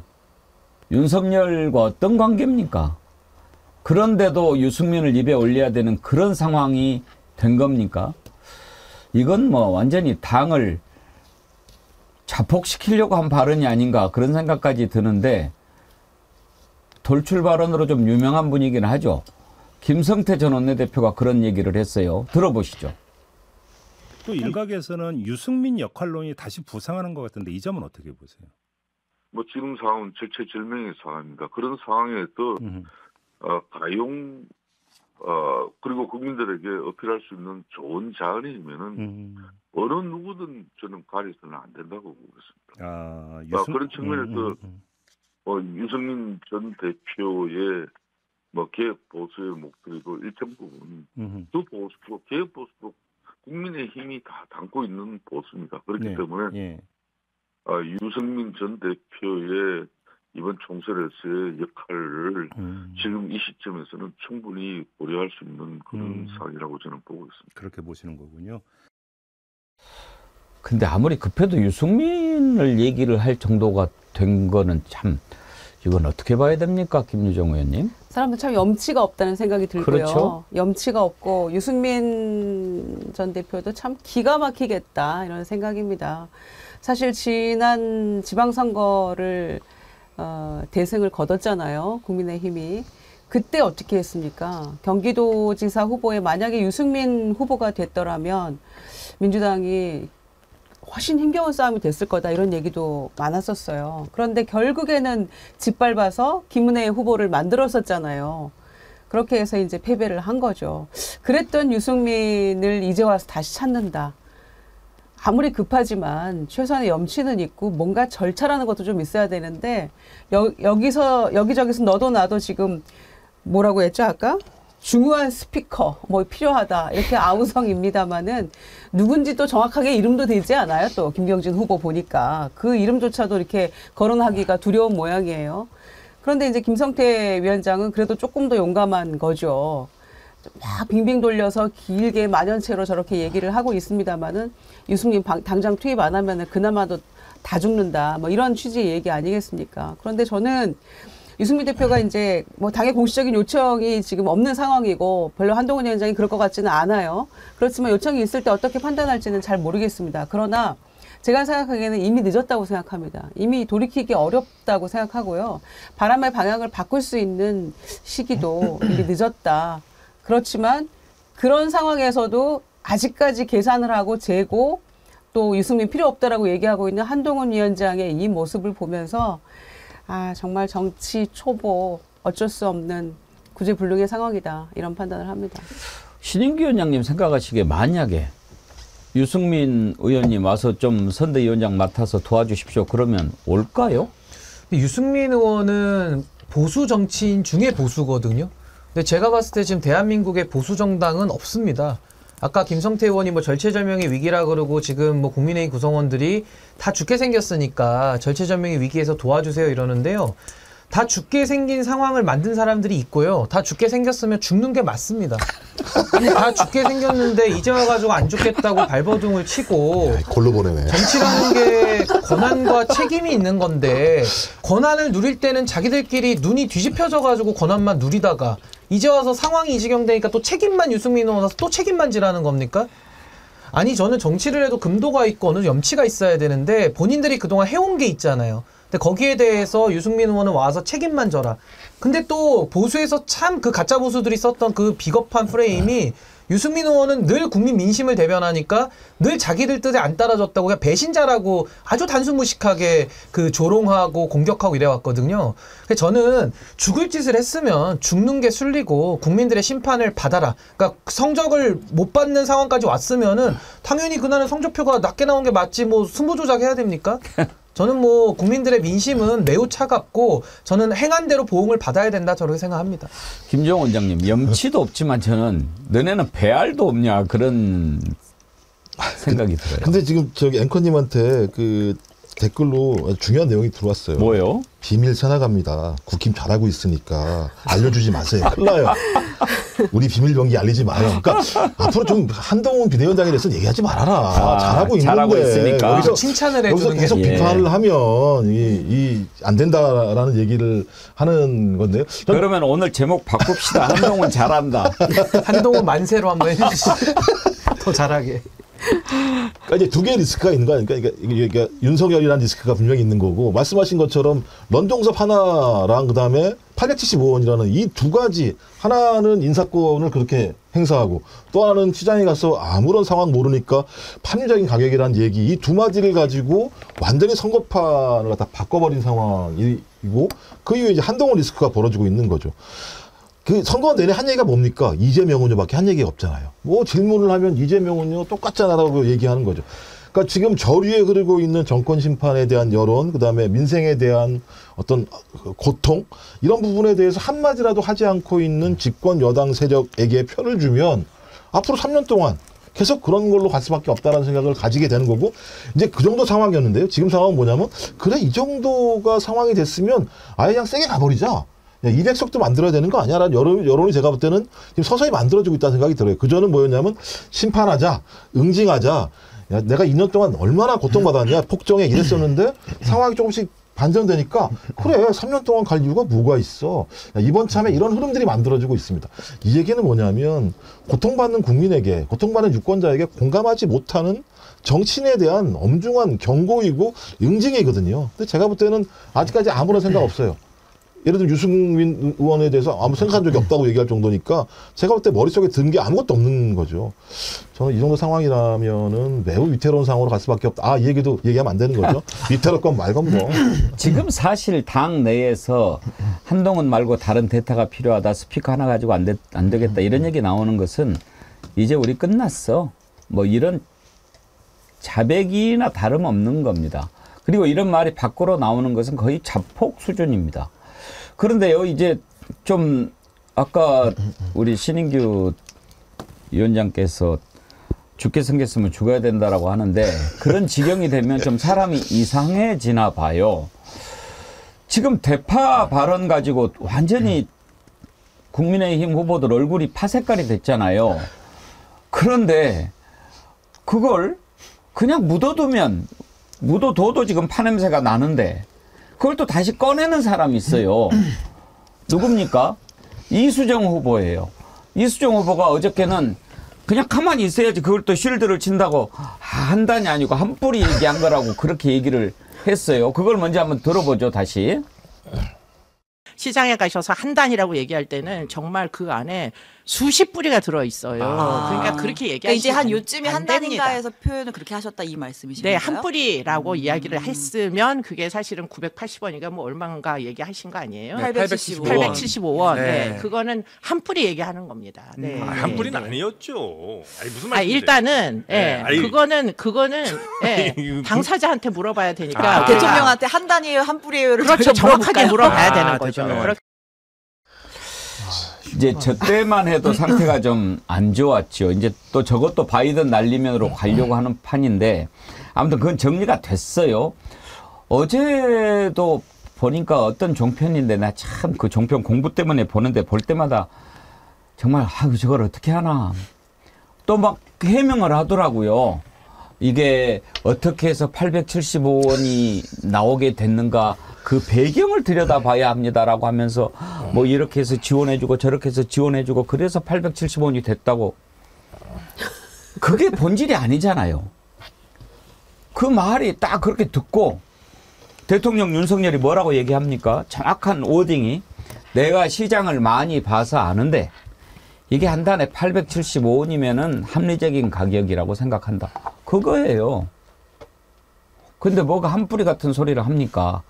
A: 윤석열과 어떤 관계입니까? 그런데도 유승민을 입에 올려야 되는 그런 상황이 된 겁니까? 이건 뭐 완전히 당을 자폭시키려고 한 발언이 아닌가 그런 생각까지 드는데, 돌출 발언으로 좀 유명한 분이긴 하죠. 김성태 전 원내대표가 그런 얘기를 했어요. 들어보시죠.
J: 또 일각에서는 유승민 역할론이 다시 부상하는 것 같은데 이 점은 어떻게 보세요?
K: 뭐 지금 상황은 절체절명의 상황입니다. 그런 상황에 또 가용 그리고 국민들에게 어필할 수 있는 좋은 자원이면은 어느 누구든 저는 가려서는 안 된다고 보고 있습니다. 그런 측면에서 유승민 전 대표의 뭐 개혁 보수의 목소리도 일정 부분 또 보수도 개혁 보수도 국민의힘이 다 담고 있는 보수입니다. 그렇기 때문에 유승민 전 대표의 이번 총선에서의 역할을 지금 이 시점에서는 충분히 고려할 수 있는 그런 사안이라고 저는 보고 있습니다.
J: 그렇게 보시는 거군요.
A: 근데 아무리 급해도 유승민을 얘기를 할 정도가 된 거는 참, 이건 어떻게 봐야 됩니까, 김유정 의원님?
B: 사람들 참 염치가 없다는 생각이 들고요.
A: 그렇죠.
B: 염치가 없고 유승민 전 대표도 참 기가 막히겠다 이런 생각입니다. 사실 지난 지방선거를 대승을 거뒀잖아요. 국민의힘이. 그때 어떻게 했습니까? 경기도지사 후보에 만약에 유승민 후보가 됐더라면 민주당이 훨씬 힘겨운 싸움이 됐을 거다 이런 얘기도 많았었어요. 그런데 결국에는 짓밟아서 김은혜 후보를 만들었었잖아요. 그렇게 해서 이제 패배를 한 거죠. 그랬던 유승민을 이제 와서 다시 찾는다. 아무리 급하지만 최소한의 염치는 있고 뭔가 절차라는 것도 좀 있어야 되는데, 여기저기서 너도 나도 지금 뭐라고 했죠 아까? 중요한 스피커 뭐 필요하다 이렇게 아우성입니다마는 누군지 또 정확하게 이름도 되지 않아요. 또 김경진 후보 보니까 그 이름조차도 이렇게 거론하기가 두려운 모양이에요. 그런데 이제 김성태 위원장은 그래도 조금 더 용감한 거죠. 막 빙빙 돌려서 길게 만연체로 저렇게 얘기를 하고 있습니다마는 유승민 당장 투입 안 하면은 그나마도 다 죽는다 뭐 이런 취지의 얘기 아니겠습니까? 그런데 저는 유승민 대표가 이제 뭐 당의 공식적인 요청이 지금 없는 상황이고 별로 한동훈 위원장이 그럴 것 같지는 않아요. 그렇지만 요청이 있을 때 어떻게 판단할지는 잘 모르겠습니다. 그러나 제가 생각하기에는 이미 늦었다고 생각합니다. 이미 돌이키기 어렵다고 생각하고요. 바람의 방향을 바꿀 수 있는 시기도 이미 늦었다. 그렇지만 그런 상황에서도 아직까지 계산을 하고 재고 또 유승민 필요 없다라고 얘기하고 있는 한동훈 위원장의 이 모습을 보면서 정말 정치 초보 어쩔 수 없는 구제불능의 상황이다 이런 판단을 합니다.
A: 신인규 위원장님 생각하시기에 만약에 유승민 의원님 와서 좀 선대위원장 맡아서 도와주십시오 그러면 올까요?
C: 유승민 의원은 보수 정치인 중에 보수거든요. 근데 제가 봤을 때 지금 대한민국의 보수 정당은 없습니다. 아까 김성태 의원이 뭐 절체절명의 위기라 그러고 지금 뭐 국민의힘 구성원들이 다 죽게 생겼으니까 절체절명의 위기에서 도와주세요 이러는데요. 다 죽게 생긴 상황을 만든 사람들이 있고요. 다 죽게 생겼으면 죽는 게 맞습니다. 아니 다 죽게 생겼는데 이제 와가지고 안 죽겠다고 발버둥을 치고
D: 골로 보내네.
C: 정치라는 게 권한과 책임이 있는 건데 권한을 누릴 때는 자기들끼리 눈이 뒤집혀져가지고 권한만 누리다가 이제 와서 상황이 이 지경 되니까 또 책임만 유승민 의원 와서 또 책임만 지라는 겁니까? 아니 저는 정치를 해도 금도가 있고 어느 염치가 있어야 되는데 본인들이 그동안 해온 게 있잖아요. 근데 거기에 대해서 유승민 의원은 와서 책임만 져라. 근데 또 보수에서 참 그 가짜 보수들이 썼던 그 비겁한 프레임이 유승민 의원은 늘 국민 민심을 대변하니까 늘 자기들 뜻에 안 따라줬다고 그냥 배신자라고 아주 단순무식하게 그 조롱하고 공격하고 이래왔거든요. 그래서 저는 죽을 짓을 했으면 죽는 게 순리고 국민들의 심판을 받아라. 그러니까 성적을 못 받는 상황까지 왔으면은 당연히 그날은 성적표가 낮게 나온 게 맞지 뭐 승부 조작해야 됩니까? 저는 뭐 국민들의 민심은 매우 차갑고 저는 행한 대로 보응을 받아야 된다 저렇게 생각합니다.
A: 김종 원장님 염치도 없지만 저는 너네는 배알도 없냐 그런 생각이 들어요.
D: 근데 지금 저기 앵커님한테 그 댓글로 중요한 내용이 들어왔어요.
A: 뭐요?
D: 비밀 새나갑니다. 국힘 잘하고 있으니까 알려주지 마세요. 큰일 나요. 우리 비밀 병기 알리지 마요. 그러니까 앞으로 좀 한동훈 비대위원장에 대해서 얘기하지 말아라. 잘하고
A: 있으니까.
D: 여기서
C: 칭찬을 해주는
D: 여기서 계속
C: 게.
D: 비판을 하면 이 안 된다라는 얘기를 하는 건데요.
A: 그러면 오늘 제목 바꿉시다. 한동훈 잘한다.
C: 한동훈 만세로 한번 해주시죠. 더 잘하게.
D: 그러니까 이제 두 개의 리스크가 있는 거야. 그러니까 윤석열이라는 리스크가 분명히 있는 거고 말씀하신 것처럼 런종섭 하나랑 그다음에 875원이라는 이 두 가지 하나는 인사권을 그렇게 행사하고 또 하나는 시장에 가서 아무런 상황 모르니까 합리적인 가격이라는 얘기 이 두 마디를 가지고 완전히 선거판을 갖다 바꿔버린 상황이고 그 이후에 이제 한동훈 리스크가 벌어지고 있는 거죠. 그 선거 내내 한 얘기가 뭡니까? 이재명은요밖에 한 얘기가 없잖아요. 뭐 질문을 하면 이재명은요 똑같잖아라고 얘기하는 거죠. 그러니까 지금 저류에 흐르고 있는 정권 심판에 대한 여론, 그다음에 민생에 대한 어떤 고통 이런 부분에 대해서 한마디라도 하지 않고 있는 집권 여당 세력에게 표를 주면 앞으로 3년 동안 계속 그런 걸로 갈 수밖에 없다는 생각을 가지게 되는 거고 이제 그 정도 상황이었는데요. 지금 상황은 뭐냐면 그래 이 정도가 상황이 됐으면 아예 그냥 세게 가버리자. 200석도 만들어야 되는 거 아니야? 라는 여론이 제가 볼 때는 지금 서서히 만들어지고 있다는 생각이 들어요. 그전은 뭐였냐면 심판하자, 응징하자. 야, 내가 2년 동안 얼마나 고통받았냐, 폭정에 이랬었는데 상황이 조금씩 반전되니까 그래 3년 동안 갈 이유가 뭐가 있어. 야, 이번 참에 이런 흐름들이 만들어지고 있습니다. 이 얘기는 뭐냐면 고통받는 국민에게, 고통받는 유권자에게 공감하지 못하는 정치인에 대한 엄중한 경고이고 응징이거든요. 근데 제가 볼 때는 아직까지 아무런 생각 없어요. 예를 들면 유승민 의원에 대해서 아무 생각한 적이 없다고 얘기할 정도니까 제가 볼 때 머릿속에 든 게 아무것도 없는 거죠. 저는 이 정도 상황이라면은 매우 위태로운 상황으로 갈 수밖에 없다. 이 얘기도 얘기하면 안 되는 거죠. 위태롭건 말건 뭐.
A: 지금 사실 당 내에서 한동훈 말고 다른 대타가 필요하다. 스피커 하나 가지고 안 되겠다. 이런 얘기 나오는 것은 이제 우리 끝났어. 뭐 이런 자백이나 다름없는 겁니다. 그리고 이런 말이 밖으로 나오는 것은 거의 자폭 수준입니다. 그런데요, 이제 좀 아까 우리 신인규 위원장께서 죽게 생겼으면 죽어야 된다라고 하는데 그런 지경이 되면 좀 사람이 이상해지나 봐요. 지금 대파 발언 가지고 완전히 국민의힘 후보들 얼굴이 파색깔이 됐잖아요. 그런데 그걸 그냥 묻어둬도 지금 파냄새가 나는데 그걸 또 다시 꺼내는 사람이 있어요. 누굽니까? 이수정 후보예요. 이수정 후보가 어저께는 그냥 가만히 있어야지 그걸 또 쉴드를 친다고 한 단이 아니고 한 뿌리 얘기한 거라고 그렇게 얘기를 했어요. 그걸 먼저 한번 들어보죠, 다시.
L: 시장에 가셔서 한 단이라고 얘기할 때는 정말 그 안에 수십 뿌리가 들어 있어요. 그러니까 그렇게 얘기하시면
M: 그러니까 이제 한 요쯤에 한
L: 됩니다.
M: 단인가에서 표현을 그렇게 하셨다 이 말씀이신가요?
L: 네, 한 뿌리라고 이야기를 했으면 그게 사실은 980원이가 뭐 얼마인가 얘기하신 거 아니에요? 875원. 네. 그거는 한 뿌리 얘기하는 겁니다. 네.
N: 한 뿌리는 아니었죠. 아니, 무슨 말이세요?
L: 일단은 그거는 당사자한테 물어봐야 되니까
M: 대통령한테 한 단이에요, 한 뿌리예요?
L: 그렇죠. 정확하게 물어봐야 되는 거죠.
A: 이제 저 때만 해도 상태가 좀 안 좋았죠. 이제 또 저것도 바이든 날리면으로 가려고 하는 판인데 아무튼 그건 정리가 됐어요. 어제도 보니까 어떤 종편인데 나 참 그 종편 공부 때문에 보는데 볼 때마다 정말 아유 저걸 어떻게 하나 또 막 해명을 하더라고요. 이게 어떻게 해서 875원이 나오게 됐는가 그 배경을 들여다봐야 합니다라고 하면서 뭐 이렇게 해서 지원해주고 저렇게 해서 지원해주고 그래서 875원이 됐다고. 그게 본질이 아니잖아요. 그 말이 딱 그렇게 듣고 대통령 윤석열이 뭐라고 얘기합니까? 정확한 워딩이 내가 시장을 많이 봐서 아는데 이게 한 단에 875원이면은 합리적인 가격이라고 생각한다. 그거예요. 근데 뭐가 한 뿌리 같은 소리를 합니까?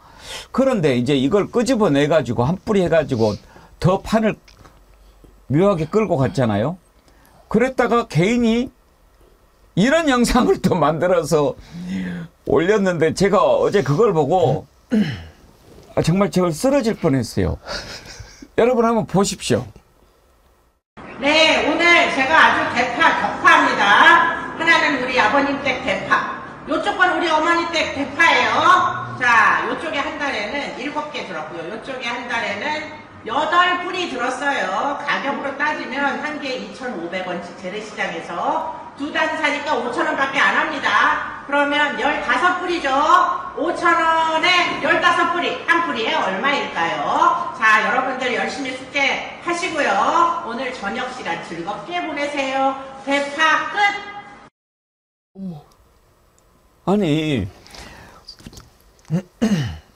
A: 그런데 이제 이걸 끄집어내가지고 한 뿌리 해가지고 더 판을 묘하게 끌고 갔잖아요. 그랬다가 개인이 이런 영상을 또 만들어서 올렸는데 제가 어제 그걸 보고 정말 저걸 쓰러질 뻔했어요. 여러분 한번 보십시오.
L: 네, 오늘 제가 아주 격파합니다. 하나는 우리 아버님 댁 대파, 요쪽 건 우리 어머니 댁 대파예요. 자, 요쪽에 한 달에는 7개 들었고요. 요쪽에 한 달에는 8뿌리 들었어요. 가격으로 따지면 한 개 2,500원씩 재래시장에서 두 단 사니까 5,000원밖에 안 합니다. 그러면 15뿌리죠. 5,000원에 15뿌리, 한 뿌리에 얼마일까요? 자, 여러분들 열심히 숙제 하시고요. 오늘 저녁 시간 즐겁게 보내세요. 대파 끝!
B: 어머.
A: 아니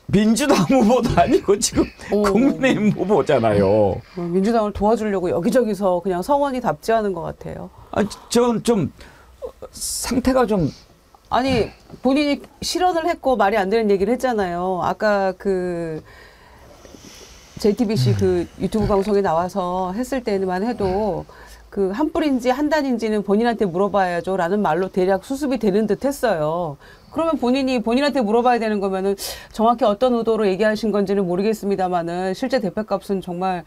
A: 민주당 후보도 아니고 지금 국민의힘 후보잖아요.
B: 민주당을 도와주려고 여기저기서 그냥 성원이 답지하는 것 같아요.
A: 아, 전 좀 상태가 좀
B: 아니 본인이 실언을 했고 말이 안 되는 얘기를 했잖아요. 아까 그 JTBC 그 유튜브 방송에 나와서 했을 때만 해도 그 한 뿌리인지 한 단인지는 본인한테 물어봐야죠 라는 말로 대략 수습이 되는 듯 했어요. 그러면 본인한테 물어봐야 되는 거면은 정확히 어떤 의도로 얘기하신 건지는 모르겠습니다만은 실제 대표값은 정말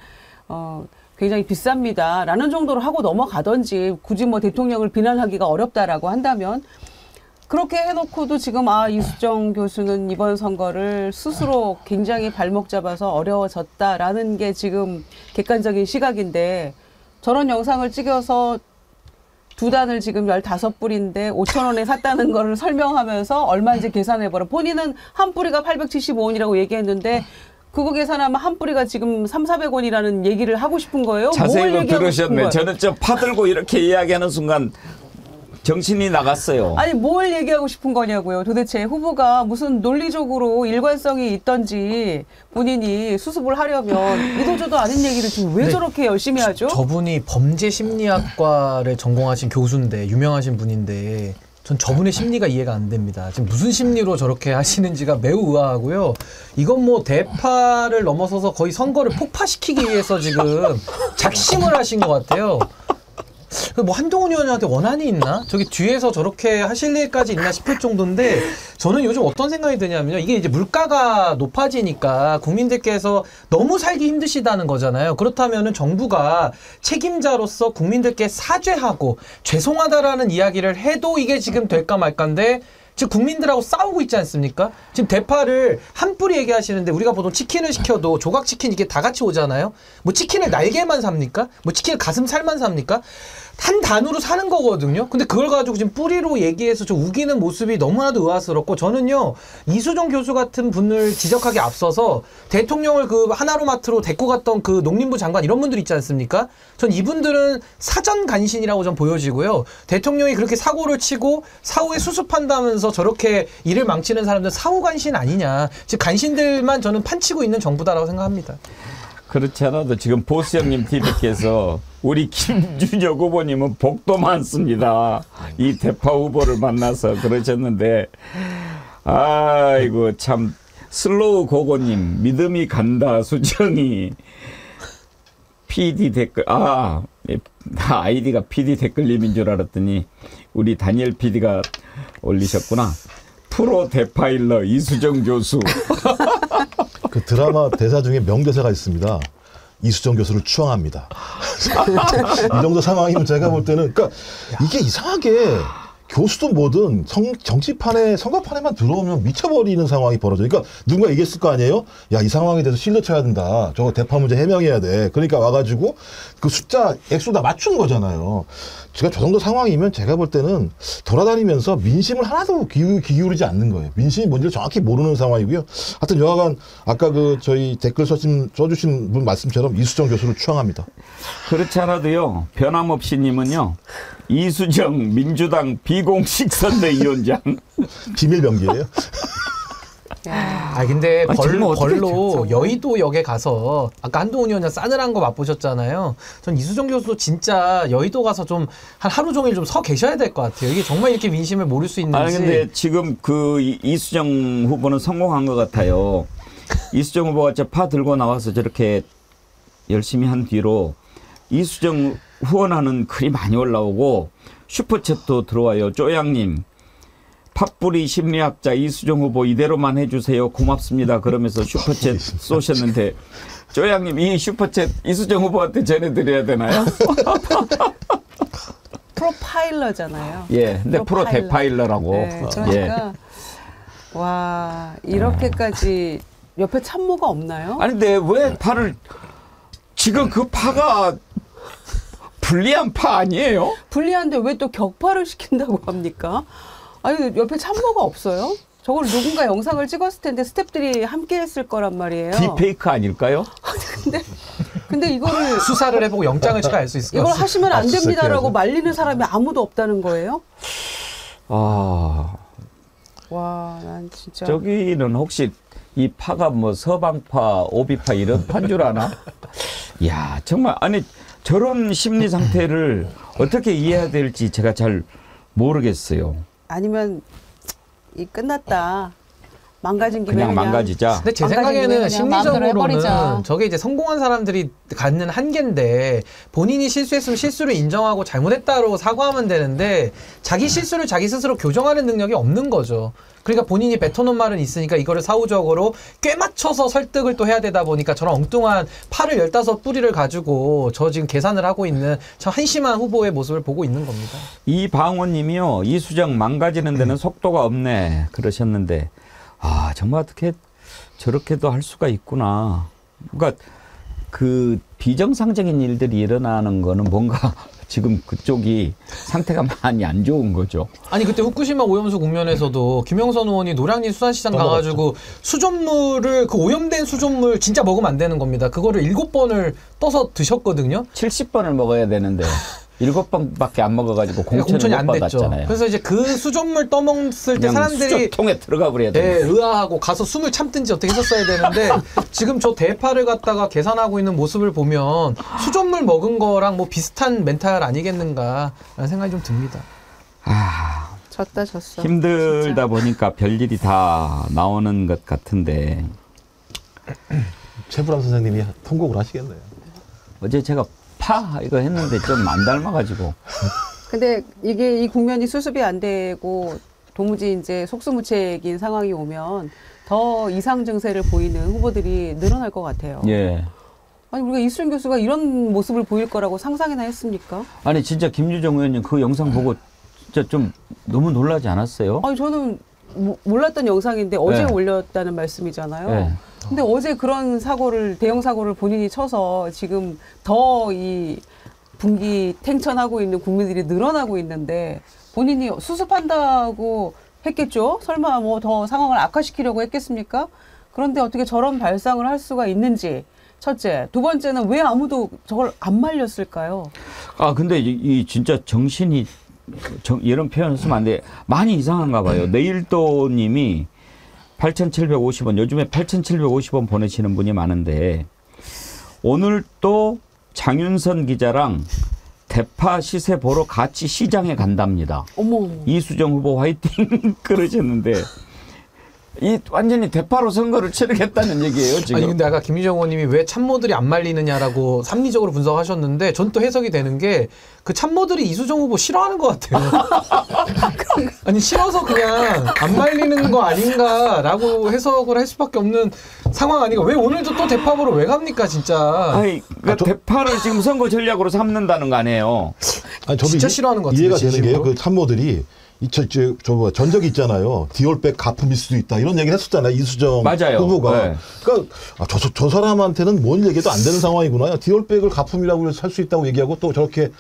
B: 굉장히 비쌉니다 라는 정도로 하고 넘어가던지 굳이 뭐 대통령을 비난하기가 어렵다라고 한다면 그렇게 해놓고도 지금 이수정 교수는 이번 선거를 스스로 굉장히 발목 잡아서 어려워졌다라는 게 지금 객관적인 시각인데 저런 영상을 찍어서 두 단을 지금 15뿌리인데 5,000원에 샀다는 거를 설명하면서 얼마인지 계산해보라. 본인은 한 뿌리가 875원이라고 얘기했는데 그거 계산하면 한 뿌리가 지금 3,400원이라는 얘기를 하고 싶은 거예요?
A: 자세히 들으셨네. 저는 좀 파들고 이렇게 이야기하는 순간 정신이 나갔어요.
B: 아니 뭘 얘기하고 싶은 거냐고요. 도대체 후보가 무슨 논리적으로 일관성이 있던지 본인이 수습을 하려면 이도저도 아닌 얘기를 지금 왜 저렇게 열심히 하죠?
C: 저분이 범죄 심리학과를 전공하신 교수인데 유명하신 분인데 전 저분의 심리가 이해가 안 됩니다. 지금 무슨 심리로 저렇게 하시는지가 매우 의아하고요. 이건 뭐 대파를 넘어서서 거의 선거를 폭파시키기 위해서 지금 작심을 하신 것 같아요. 뭐 한동훈 의원한테 원한이 있나? 저기 뒤에서 저렇게 하실 일까지 있나 싶을 정도인데 저는 요즘 어떤 생각이 드냐면요. 이게 이제 물가가 높아지니까 국민들께서 너무 살기 힘드시다는 거잖아요. 그렇다면은 정부가 책임자로서 국민들께 사죄하고 죄송하다라는 이야기를 해도 이게 지금 될까 말까인데 지금 국민들하고 싸우고 있지 않습니까? 지금 대파를 한 뿌리 얘기하시는데 우리가 보통 치킨을 시켜도 조각 치킨 이게 다 같이 오잖아요. 뭐 치킨을 날개만 삽니까? 뭐 치킨을 가슴살만 삽니까? 한 단으로 사는 거거든요. 근데 그걸 가지고 지금 뿌리로 얘기해서 좀 우기는 모습이 너무나도 의아스럽고 저는요 이수정 교수 같은 분을 지적하기 앞서서 대통령을 그 하나로마트로 데리고 갔던 그 농림부 장관 이런 분들 있지 않습니까? 전 이분들은 사전 간신이라고 좀 보여지고요. 대통령이 그렇게 사고를 치고 사후에 수습한다면서 저렇게 일을 망치는 사람들 사후 간신 아니냐. 즉 간신들만 저는 판치고 있는 정부다라고 생각합니다.
A: 그렇지 않아도 지금 보스 형님 TV께서 우리 김준혁 후보님은 복도 많습니다. 이 대파 후보를 만나서 그러셨는데 아이고 참 슬로우 고고님 믿음이 간다 수정이 PD 댓글 아이디가 PD 댓글님인 줄 알았더니 우리 다니엘 PD가 올리셨구나. 프로 대파일러 이수정 교수.
D: 그 드라마 대사 중에 명대사가 있습니다. 이수정 교수를 추앙합니다. 이 정도 상황이면 제가 볼 때는 그러니까 이게 이상하게 교수든 뭐든 정치판에 선거판에만 들어오면 미쳐버리는 상황이 벌어져. 그러니까 누군가 얘기했을 거 아니에요? 야, 이 상황에 대해서 실드 쳐야 된다. 저거 대파 문제 해명해야 돼. 그러니까 와가지고 그 숫자 액수 다 맞춘 거잖아요. 제가 저 정도 상황이면 제가 볼 때는 돌아다니면서 민심을 하나도 기울이지 않는 거예요. 민심이 뭔지를 정확히 모르는 상황이고요. 하여튼 여하간 아까 그 저희 댓글 써주신 분 말씀처럼 이수정 교수를 추앙합니다.
A: 그렇지 않아도요. 변함없이님은요. 이수정 민주당 비공식 선대위원장.
D: 비밀 명기예요.
C: 근데 벌로
A: 진짜.
C: 여의도역에 가서 아까 한동훈 위원장 싸늘한 거 맛보셨잖아요. 전 이수정 교수도 진짜 여의도 가서 좀 한 하루 종일 좀 서 계셔야 될 것 같아요. 이게 정말 이렇게 민심을 모를 수 있는지.
A: 아니 근데 지금 그 이수정 후보는 성공한 것 같아요. 이수정 후보가 저 파 들고 나와서 저렇게 열심히 한 뒤로 이수정 후원하는 글이 많이 올라오고 슈퍼챗도 들어와요. 쪼양님. 팥뿌리 심리학자 이수정 후보 이대로만 해주세요. 고맙습니다. 그러면서 슈퍼챗 쏘셨는데 쪼양님 이 슈퍼챗 이수정 후보한테 전해드려야 되나요?
B: 프로파일러잖아요.
A: 예, 근데 프로 대파일러라고.
B: 네, 그러니까 와 이렇게까지 옆에 참모가 없나요?
A: 아니 근데 왜 파를 지금 그 파가 불리한 파 아니에요?
B: 불리한데 왜 또 격파를 시킨다고 합니까? 아니 옆에 참모가 없어요? 저걸 누군가 영상을 찍었을 텐데 스태프들이 함께 했을 거란 말이에요.
A: 딥페이크 아닐까요?
B: 근데 이거를
C: 수사를 해보고 영장을 제가 알 수 있을 것
B: 이걸
C: 같습니다.
B: 하시면 안 됩니다라고 말리는 사람이 아무도 없다는 거예요?
A: 와,
B: 난 진짜
A: 저기는 혹시 이 파가 뭐 서방파, 오비파 이런 파인 줄 아나? 이야, 정말 아니 저런 심리 상태를 어떻게 이해해야 될지 제가 잘 모르겠어요.
B: 아니면 끝났다. 망가진 김에
A: 그냥 망가지자.
C: 근데 제 생각에는 심리적으로는 저게 이제 성공한 사람들이 갖는 한계인데 본인이 실수했으면 실수를 인정하고 잘못했다고 사과하면 되는데 자기 실수를 자기 스스로 교정하는 능력이 없는 거죠. 그러니까 본인이 뱉어놓은 말은 있으니까 이거를 사후적으로 꽤 맞춰서 설득을 또 해야 되다 보니까 저런 엉뚱한 팔을 15뿌리를 가지고 저 지금 계산을 하고 있는 저 한심한 후보의 모습을 보고 있는 겁니다.
A: 이방원님이요. 이수정 망가지는 데는 속도가 없네 그러셨는데 정말 어떻게 저렇게도 할 수가 있구나. 그러니까 그 비정상적인 일들이 일어나는 거는 뭔가 지금 그쪽이 상태가 많이 안 좋은 거죠.
C: 아니 그때 후쿠시마 오염수 국면에서도 김영선 의원이 노량진 수산시장 가가지고 수돗물을 그 오염된 수돗물 진짜 먹으면 안 되는 겁니다. 그거를 7번을 떠서 드셨거든요.
A: 70번을 먹어야 되는데 7번밖에 안 먹어가지고 공천이 안 받았잖아요.
C: 그래서 이제 그 수돗물 떠먹었을 때 사람들이
A: 수조통에 들어가 버려야 돼.
C: 네, 의아하고 가서 숨을 참든지 어떻게 했었어야 되는데 지금 저 대파를 갖다가 계산하고 있는 모습을 보면 수돗물 먹은 거랑 뭐 비슷한 멘탈 아니겠는가라는 생각이 좀 듭니다.
B: 졌어.
A: 힘들다
B: 진짜.
A: 보니까 별일이 다 나오는 것 같은데
D: 최불암 선생님이 통곡을 하시겠네요.
A: 어제 제가 파 이거 했는데 좀 안 닮아가지고.
B: 근데 이게 이 국면이 수습이 안 되고 도무지 이제 속수무책인 상황이 오면 더 이상 증세를 보이는 후보들이 늘어날 것 같아요.
A: 예.
B: 아니 우리가 이수정 교수가 이런 모습을 보일 거라고 상상이나 했습니까?
A: 아니 진짜 김유정 의원님 그 영상 보고 진짜 좀 너무 놀라지 않았어요?
B: 아니 저는 몰랐던 영상인데 어제
A: 네.
B: 올렸다는 말씀이잖아요.
A: 네.
B: 근데 어제 그런 대형 사고를 본인이 쳐서 지금 더 이 분기 탱천하고 있는 국민들이 늘어나고 있는데 본인이 수습한다고 했겠죠? 설마 뭐 더 상황을 악화시키려고 했겠습니까? 그런데 어떻게 저런 발상을 할 수가 있는지 첫째. 두 번째는 왜 아무도 저걸 안 말렸을까요?
A: 근데 이 진짜 정신이 이런 표현을 쓰면 안 돼. 많이 이상한가 봐요. 내일도님이 8,750원, 요즘에 8,750원 보내시는 분이 많은데 오늘 또 장윤선 기자랑 대파 시세 보러 같이 시장에 간답니다.
B: 어머.
A: 이수정 후보 화이팅 그러셨는데 이 완전히 대파로 선거를 치르겠다는 얘기예요 지금.
C: 아니 근데 아까 김유정 의원님이 왜 참모들이 안 말리느냐라고 합리적으로 분석하셨는데 전 또 해석이 되는 게 그 참모들이 이수정 후보 싫어하는 것 같아요. 아니 싫어서 그냥 안 말리는 거 아닌가라고 해석을 할 수밖에 없는 상황 아닌가. 왜 오늘도 또 대파 보러 왜 갑니까 진짜.
A: 아니 그러니까 대파를 지금 선거 전략으로 삼는다는 거 아니에요.
D: 아니, 저도
C: 진짜 싫어하는 것 같은데
D: 이해가 되는 게요.
C: 진심으로?
D: 그 참모들이 전적이 있잖아요. 디올백 가품일 수도 있다. 이런 얘기를 했었잖아요. 이수정
A: 맞아요.
D: 후보가.
A: 네.
D: 그러니까 저 사람한테는 뭔 얘기도 안 되는 상황이구나. 디올백을 가품이라고 할 수 있다고 얘기하고 또 저렇게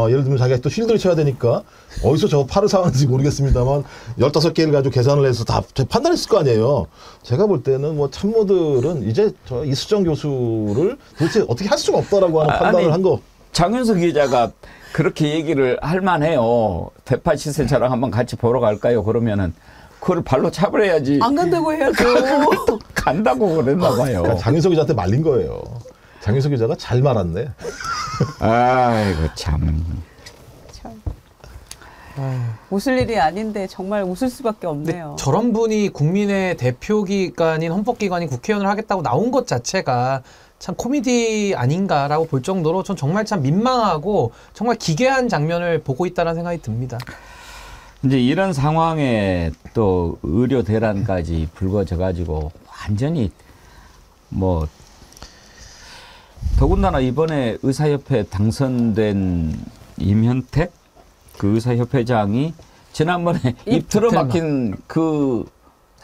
D: 예를 들면 자기가 또 쉴드를 쳐야 되니까 어디서 저 팔을 사왔는지 모르겠습니다만 15개를 가지고 계산을 해서 다 판단했을 거 아니에요. 제가 볼 때는 뭐 참모들은 이제 저 이수정 교수를 도대체 어떻게 할 수가 없다라고 하는 판단을 한 거.
A: 장윤석 기자가 그렇게 얘기를 할 만해요. 대파 시세 저랑 한번 같이 보러 갈까요? 그러면은 그걸 발로 차버려야지.
B: 안 간다고 해야죠.
A: 간다고 그랬나 봐요.
D: 그러니까 장윤석 기자한테 말린 거예요. 장윤석 기자가 잘 말았네.
A: 아이고 참.
B: 웃을 일이 아닌데 정말 웃을 수밖에 없네요.
C: 저런 분이 국민의 대표기관인 헌법기관인 국회의원을 하겠다고 나온 것 자체가 참 코미디 아닌가라고 볼 정도로 전 정말 참 민망하고 정말 기괴한 장면을 보고 있다는 생각이 듭니다.
A: 이제 이런 상황에 또 의료 대란까지 불거져 가지고 완전히 뭐 더군다나 이번에 의사협회 당선된 임현택 그 의사협회장이 지난번에 입 틀어막힌 그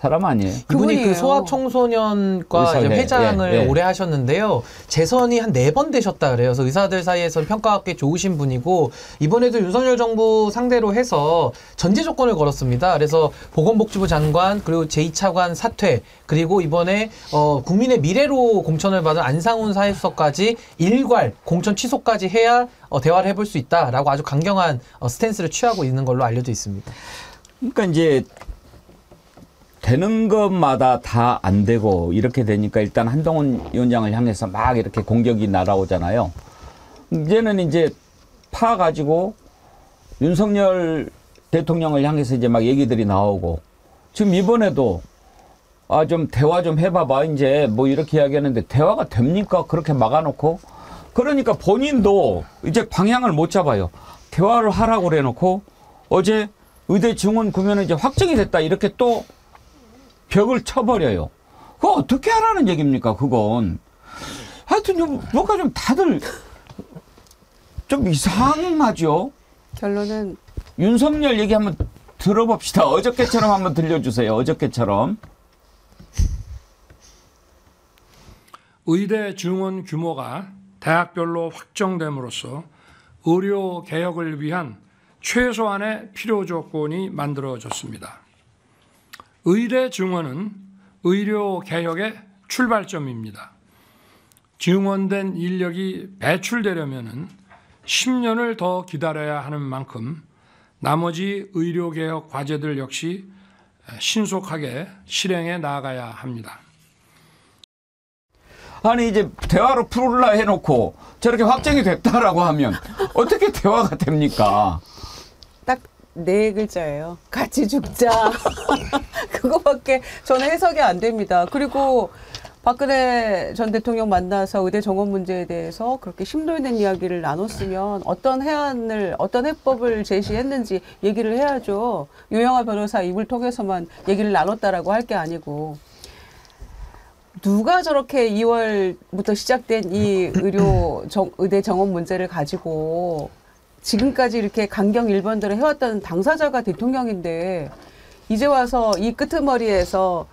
A: 사람 아니에요?
C: 이분이 그 소아청소년과 이제 회장을 오래 하셨는데요. 재선이 한 4번 되셨다 그래요. 그래서 의사들 사이에서 평가가 꽤 좋으신 분이고 이번에도 윤석열 정부 상대로 해서 전제 조건을 걸었습니다. 그래서 보건복지부 장관 그리고 제2차관 사퇴 그리고 이번에 국민의 미래로 공천을 받은 안상훈 사회수석까지 일괄 공천 취소까지 해야 대화를 해볼 수 있다라고 아주 강경한 스탠스를 취하고 있는 걸로 알려져 있습니다.
A: 그러니까 이제 되는 것마다 다 안 되고 이렇게 되니까 일단 한동훈 위원장을 향해서 막 이렇게 공격이 날아오잖아요. 이제는 이제 파가지고 윤석열 대통령을 향해서 이제 막 얘기들이 나오고 지금 이번에도 좀 대화 좀 해봐봐 이제 뭐 이렇게 이야기하는데 대화가 됩니까? 그렇게 막아놓고 그러니까 본인도 이제 방향을 못 잡아요. 대화를 하라고 그래놓고 어제 의대 증원 구면은 이제 확정이 됐다 이렇게 또 벽을 쳐버려요. 그거 어떻게 하라는 얘기입니까, 그건. 하여튼, 뭔가 좀 다들 좀 이상하죠?
B: 결론은.
A: 윤석열 얘기 한번 들어봅시다. 어저께처럼 한번 들려주세요. 어저께처럼.
O: 의대 증원 규모가 대학별로 확정됨으로써 의료 개혁을 위한 최소한의 필요 조건이 만들어졌습니다. 의대 증원은 의료 개혁의 출발점입니다. 증원된 인력이 배출되려면 10년을 더 기다려야 하는 만큼 나머지 의료 개혁 과제들 역시 신속하게 실행해 나가야 합니다.
A: 아니 이제 대화로 풀으려 해놓고 저렇게 확정이 됐다라고 하면 어떻게 대화가 됩니까?
B: 딱 4글자예요. 같이 죽자. 그거밖에 저는 해석이 안 됩니다. 그리고 박근혜 전 대통령 만나서 의대 정원 문제에 대해서 그렇게 심도 있는 이야기를 나눴으면 어떤 해안을, 어떤 해법을 제시했는지 얘기를 해야죠. 유영하 변호사 입을 통해서만 얘기를 나눴다라고 할 게 아니고. 누가 저렇게 2월부터 시작된 이 의대 정원 문제를 가지고 지금까지 이렇게 강경 일번들을 해왔던 당사자가 대통령인데 이제 와서 이 끄트머리에서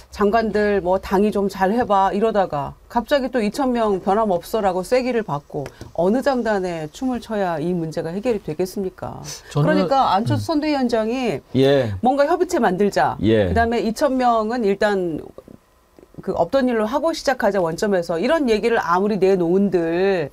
B: 장관들 뭐 당이 좀 잘 해봐 이러다가 갑자기 또 2,000명 변함없어라고 쐐기를 받고 어느 장단에 춤을 춰야 이 문제가 해결이 되겠습니까? 그러니까 안철수 선대위원장이 뭔가 협의체 만들자. 그다음에 2,000명은 일단 그 없던 일로 하고 시작하자 원점에서 이런 얘기를 아무리 내놓은들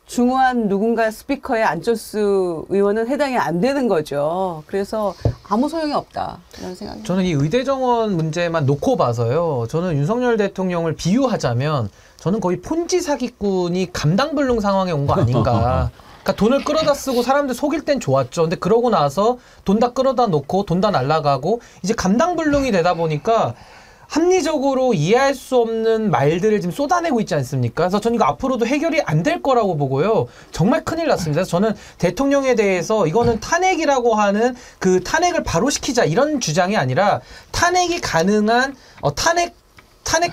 B: 중후한 누군가 스피커의 안철수 의원은 해당이 안 되는 거죠. 그래서 아무 소용이 없다 이런 생각이.
C: 저는 이 의대 정원 문제만 놓고 봐서요. 저는 윤석열 대통령을 비유하자면 저는 거의 폰지 사기꾼이 감당불능 상황에 온 거 아닌가. 그러니까 돈을 끌어다 쓰고 사람들 속일 땐 좋았죠. 근데 그러고 나서 돈 다 끌어다 놓고 돈 다 날라가고 이제 감당불능이 되다 보니까 합리적으로 이해할 수 없는 말들을 지금 쏟아내고 있지 않습니까? 그래서 저는 이거 앞으로도 해결이 안 될 거라고 보고요. 정말 큰일 났습니다. 그래서 저는 대통령에 대해서 이거는 탄핵이라고 하는 그 탄핵을 바로 시키자 이런 주장이 아니라 탄핵이 가능한 탄핵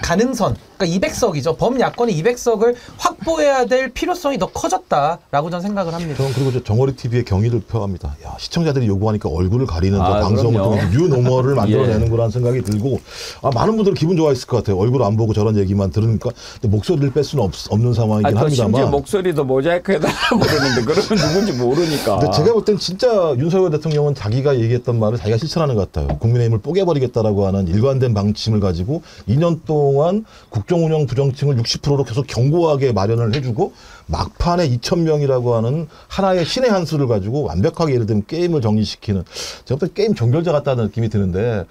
C: 가능선 그러니까 200석이죠. 범야권이 200석을 확보해야 될 필요성이 더 커졌다라고 저는 생각을 합니다.
D: 저는 그리고 정어리 TV의 경의를 표합니다. 야, 시청자들이 요구하니까 얼굴을 가리는 저 방송을 통해서 뉴노멀을 만들어내는 거라는 생각이 들고 많은 분들은 기분 좋아했을 것 같아요. 얼굴 안 보고 저런 얘기만 들으니까 목소리를 뺄 수는 없는 상황이긴 합니다만.
A: 심지어 목소리도 모자이크 해달라고 그러는데 그러면 누군지 모르니까.
D: 근데 제가 볼 땐 진짜 윤석열 대통령은 자기가 얘기했던 말을 자기가 실천하는 것 같아요. 국민의힘을 뽀개버리겠다라고 하는 일관된 방침을 가지고 2년 동안 국정운영 부정층을 60%로 계속 견고하게 마련을 해주고 막판에 2,000명이라고 하는 하나의 신의 한 수를 가지고 완벽하게 예를 들면 게임을 정리시키는 제가 볼 때 게임 종결자 같다는 느낌이 드는데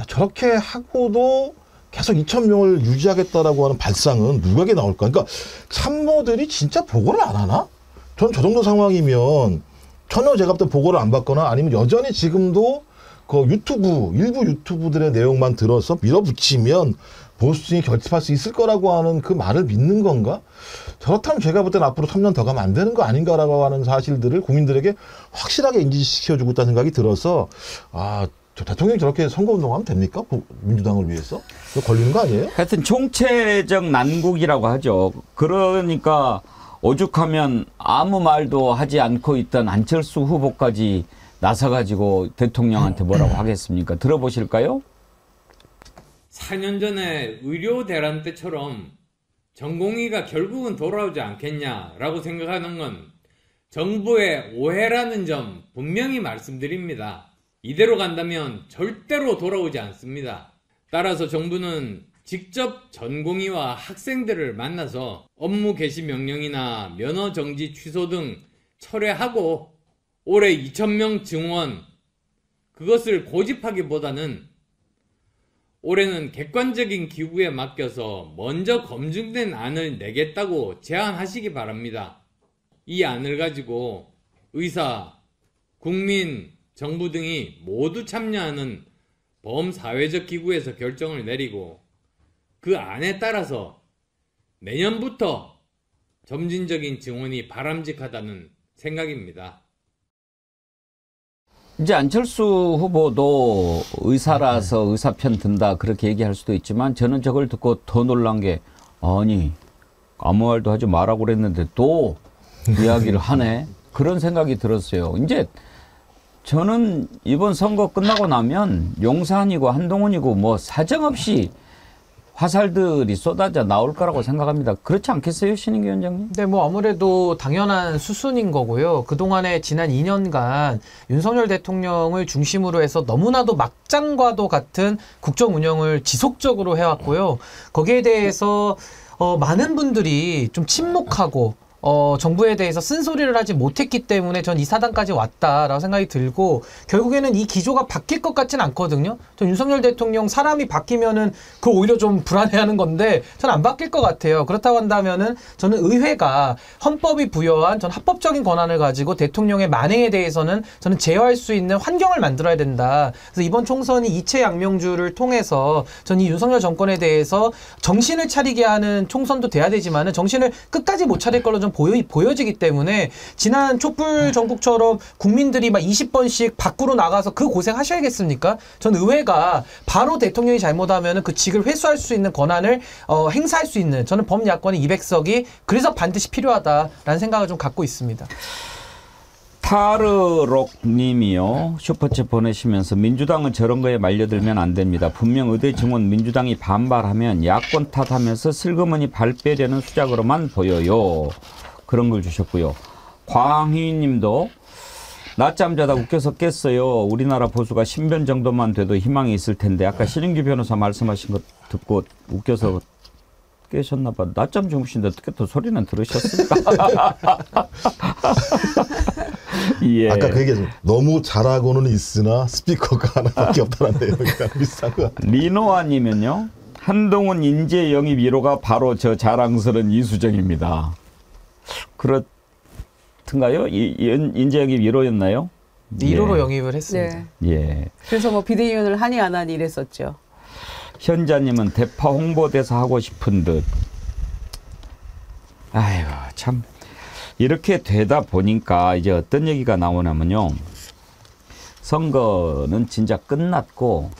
D: 저렇게 하고도 계속 2,000명을 유지하겠다라고 하는 발상은 누구에게 나올까? 그러니까 참모들이 진짜 보고를 안 하나? 전 저 정도 상황이면 전혀 제가 볼 때 보고를 안 받거나 아니면 여전히 지금도 그 일부 유튜브들의 내용만 들어서 밀어붙이면 보수층이 결집할 수 있을 거라고 하는 그 말을 믿는 건가? 저렇다면 제가 볼 때는 앞으로 3년 더 가면 안 되는 거 아닌가라고 하는 사실들을 국민들에게 확실하게 인지시켜주고 있다는 생각이 들어서 저 대통령이 저렇게 선거운동하면 됩니까? 민주당을 위해서? 그거 걸리는 거 아니에요?
A: 하여튼 총체적 난국이라고 하죠. 그러니까 오죽하면 아무 말도 하지 않고 있던 안철수 후보까지 나서가지고 대통령한테 뭐라고 하겠습니까? 들어보실까요?
P: 4년 전에 의료 대란 때처럼 전공의가 결국은 돌아오지 않겠냐라고 생각하는 건 정부의 오해라는 점 분명히 말씀드립니다. 이대로 간다면 절대로 돌아오지 않습니다. 따라서 정부는 직접 전공의와 학생들을 만나서 업무 개시 명령이나 면허 정지 취소 등 철회하고 올해 2,000명 증원 그것을 고집하기보다는 올해는 객관적인 기구에 맡겨서 먼저 검증된 안을 내겠다고 제안하시기 바랍니다. 이 안을 가지고 의사, 국민, 정부 등이 모두 참여하는 범사회적 기구에서 결정을 내리고 그 안에 따라서 내년부터 점진적인 증원이 바람직하다는 생각입니다.
A: 이제 안철수 후보도 의사라서 의사 편 든다 그렇게 얘기할 수도 있지만 저는 저걸 듣고 더 놀란 게 아니 아무 말도 하지 말라고 그랬는데 또 이야기를 하네 그런 생각이 들었어요. 이제 저는 이번 선거 끝나고 나면 용산이고 한동훈이고 뭐 사정없이 화살들이 쏟아져 나올 거라고 생각합니다. 그렇지 않겠어요, 신인기 위원장님?
C: 네, 뭐 아무래도 당연한 수순인 거고요. 그동안에 지난 2년간 윤석열 대통령을 중심으로 해서 너무나도 막장과도 같은 국정 운영을 지속적으로 해왔고요. 거기에 대해서 많은 분들이 좀 침묵하고 정부에 대해서 쓴소리를 하지 못했기 때문에 전 이 사단까지 왔다라고 생각이 들고 결국에는 이 기조가 바뀔 것 같진 않거든요. 전 윤석열 대통령 사람이 바뀌면은 그 오히려 좀 불안해하는 건데 전 안 바뀔 것 같아요. 그렇다고 한다면은 저는 의회가 헌법이 부여한 전 합법적인 권한을 가지고 대통령의 만행에 대해서는 저는 제어할 수 있는 환경을 만들어야 된다. 그래서 이번 총선이 이채양명주를 통해서 전 이 윤석열 정권에 대해서 정신을 차리게 하는 총선도 돼야 되지만은 정신을 끝까지 못 차릴 걸로 좀 보여지기 때문에 지난 촛불 전국처럼 국민들이 막 20번씩 밖으로 나가서 그 고생 하셔야겠습니까? 전 의회가 바로 대통령이 잘못하면 그 직을 회수할 수 있는 권한을 행사할 수 있는 저는 범야권의 200석이 그래서 반드시 필요하다라는 생각을 좀 갖고 있습니다.
A: 타르록 님이요. 슈퍼챗 보내시면서 민주당은 저런 거에 말려들면 안 됩니다. 분명 의대 증원 민주당이 반발하면 야권 탓하면서 슬그머니 발 빼려는 수작으로만 보여요. 그런 걸 주셨고요. 광희 님도 낮잠 자다 웃겨서 깼어요. 우리나라 보수가 신변 정도만 돼도 희망이 있을 텐데 아까 신인규 변호사 말씀하신 거 듣고 웃겨서 깨셨나 봐. 낮잠 주무신데 어떻게 또 소리는 들으셨습니까? 예.
D: 아까 그 얘기했죠. 너무 잘하고는 있으나 스피커가 하나밖에 없다는 내용이랑 비슷한 거.
A: 리노아님은요. 한동훈 인재 영입 1호가 바로 저 자랑스러운 이수정입니다. 그렇던가요? 인재 영입 1호였나요?
C: 1호로 영입을 했습니다.
B: 네.
A: 예.
B: 그래서 뭐 비대위원을 하니 안 하니 이랬었죠.
A: 현자님은 대파 홍보대사 하고 싶은 듯. 아이고 참 이렇게 되다 보니까 이제 어떤 얘기가 나오냐면요. 선거는 진짜 끝났고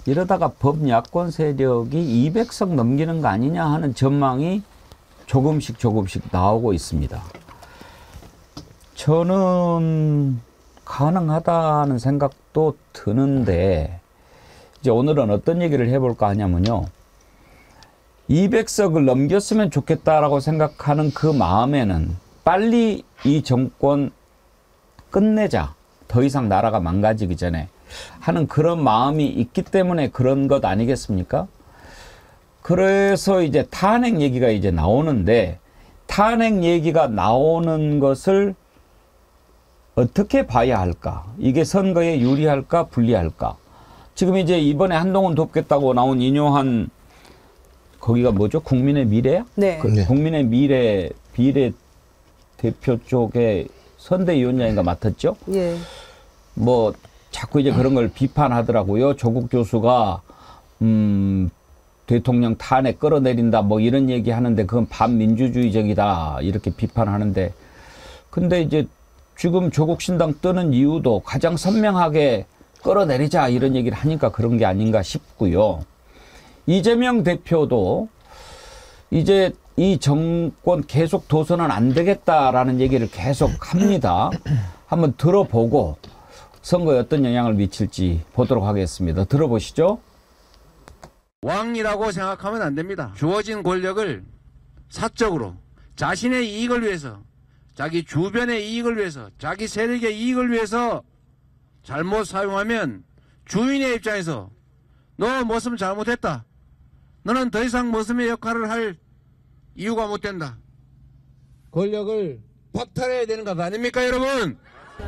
A: 이러다가 범야권 세력이 200석 넘기는 거 아니냐 하는 전망이 조금씩 나오고 있습니다. 저는 가능하다는 생각도 드는데 이제 오늘은 어떤 얘기를 해볼까 하냐면요. 200석을 넘겼으면 좋겠다라고 생각하는 그 마음에는 빨리 이 정권 끝내자. 더 이상 나라가 망가지기 전에 하는 그런 마음이 있기 때문에 그런 것 아니겠습니까? 그래서 이제 탄핵 얘기가 이제 나오는데 탄핵 얘기가 나오는 것을 어떻게 봐야 할까? 이게 선거에 유리할까 불리할까? 지금 이제 이번에 한동훈 돕겠다고 나온 인요한 거기가 뭐죠? 국민의 미래야?
B: 네.
A: 그 국민의 미래 비례 대표 쪽에 선대위원장인가 맡았죠?
B: 예.
A: 뭐 자꾸 이제 그런 걸 비판하더라고요. 조국 교수가 대통령 탄핵 끌어내린다 뭐 이런 얘기 하는데 그건 반민주주의적이다 이렇게 비판하는데 근데 이제 지금 조국 신당 뜨는 이유도 가장 선명하게 끌어내리자 이런 얘기를 하니까 그런 게 아닌가 싶고요. 이재명 대표도 이제 이 정권 계속 도전은 안 되겠다라는 얘기를 계속 합니다. 한번 들어보고 선거에 어떤 영향을 미칠지 보도록 하겠습니다. 들어보시죠.
Q: 왕이라고 생각하면 안 됩니다. 주어진 권력을 사적으로 자신의 이익을 위해서 자기 주변의 이익을 위해서 자기 세력의 이익을 위해서 잘못 사용하면 주인의 입장에서 너 무슨 잘못했다. 너는 더 이상 무슨의 역할을 할 이유가 못 된다. 권력을 박탈해야 되는 것 아닙니까 여러분?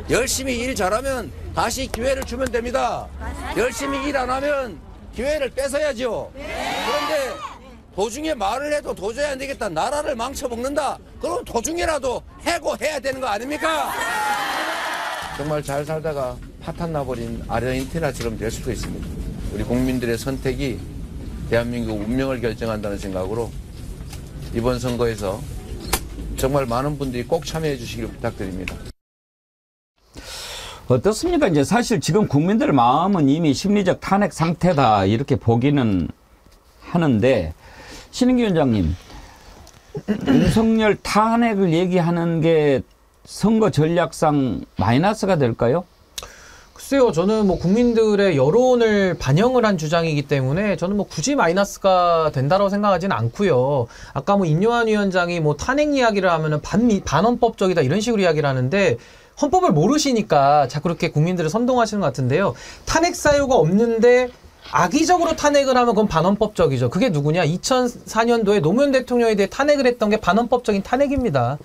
Q: 열심히 일 잘하면 다시 기회를 주면 됩니다. 열심히 일 안 하면 기회를 뺏어야죠. 그런데 도중에 말을 해도 도저히 안 되겠다. 나라를 망쳐먹는다. 그럼 도중에라도 해고해야 되는 거 아닙니까? 정말 잘 살다가 파탄 나버린 아르헨티나처럼 될 수도 있습니다. 우리 국민들의 선택이 대한민국 운명을 결정한다는 생각으로 이번 선거에서 정말 많은 분들이 꼭 참여해 주시기를 부탁드립니다.
A: 어떻습니까? 이제 사실 지금 국민들 마음은 이미 심리적 탄핵 상태다 이렇게 보기는 하는데 신인기 위원장님 윤석열 탄핵을 얘기하는 게 선거 전략상 마이너스가 될까요?
C: 글쎄요, 저는 뭐 국민들의 여론을 반영을 한 주장이기 때문에 저는 뭐 굳이 마이너스가 된다고 생각하지는 않고요. 아까 뭐 인요한 위원장이 뭐 탄핵 이야기를 하면은 반헌법적이다 이런 식으로 이야기를 하는데 헌법을 모르시니까 자꾸 그렇게 국민들을 선동하시는 것 같은데요. 탄핵 사유가 없는데 악의적으로 탄핵을 하면 그건 반헌법적이죠. 그게 누구냐? 2004년도에 노무현 대통령에 대해 탄핵을 했던 게 반헌법적인 탄핵입니다.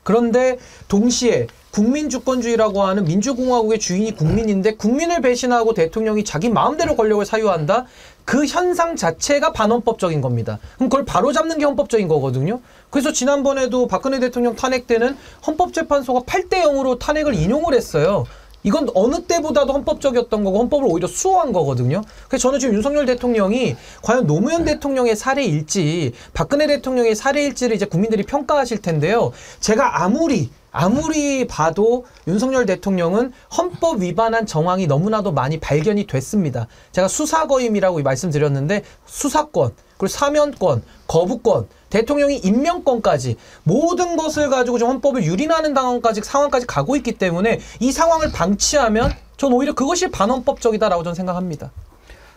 C: 그런데 동시에 국민주권주의라고 하는 민주공화국의 주인이 국민인데 국민을 배신하고 대통령이 자기 마음대로 권력을 사유한다? 그 현상 자체가 반헌법적인 겁니다. 그럼 그걸 바로잡는 게 헌법적인 거거든요. 그래서 지난번에도 박근혜 대통령 탄핵 때는 헌법재판소가 8대0으로 탄핵을 인용을 했어요. 이건 어느 때보다도 헌법적이었던 거고 헌법을 오히려 수호한 거거든요. 그래서 저는 지금 윤석열 대통령이 과연 노무현 대통령의 사례일지 박근혜 대통령의 사례일지를 이제 국민들이 평가하실 텐데요. 제가 아무리 봐도 윤석열 대통령은 헌법 위반한 정황이 너무나도 많이 발견이 됐습니다. 제가 수사거임이라고 말씀드렸는데 수사권, 그리고 사면권, 거부권, 대통령이 임명권까지 모든 것을 가지고 좀 헌법을 유린하는 상황까지 가고 있기 때문에 이 상황을 방치하면 전 오히려 그것이 반헌법적이다라고 저는 생각합니다.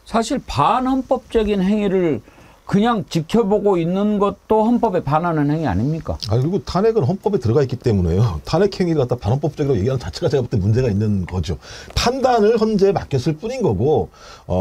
A: 사실 반헌법적인 행위를 그냥 지켜보고 있는 것도 헌법에 반하는 행위 아닙니까?
D: 아니, 그리고 탄핵은 헌법에 들어가 있기 때문에요. 탄핵 행위를 갖다 반헌법적이라고 얘기하는 자체가 제가 볼 때 문제가 있는 거죠. 판단을 헌재에 맡겼을 뿐인 거고,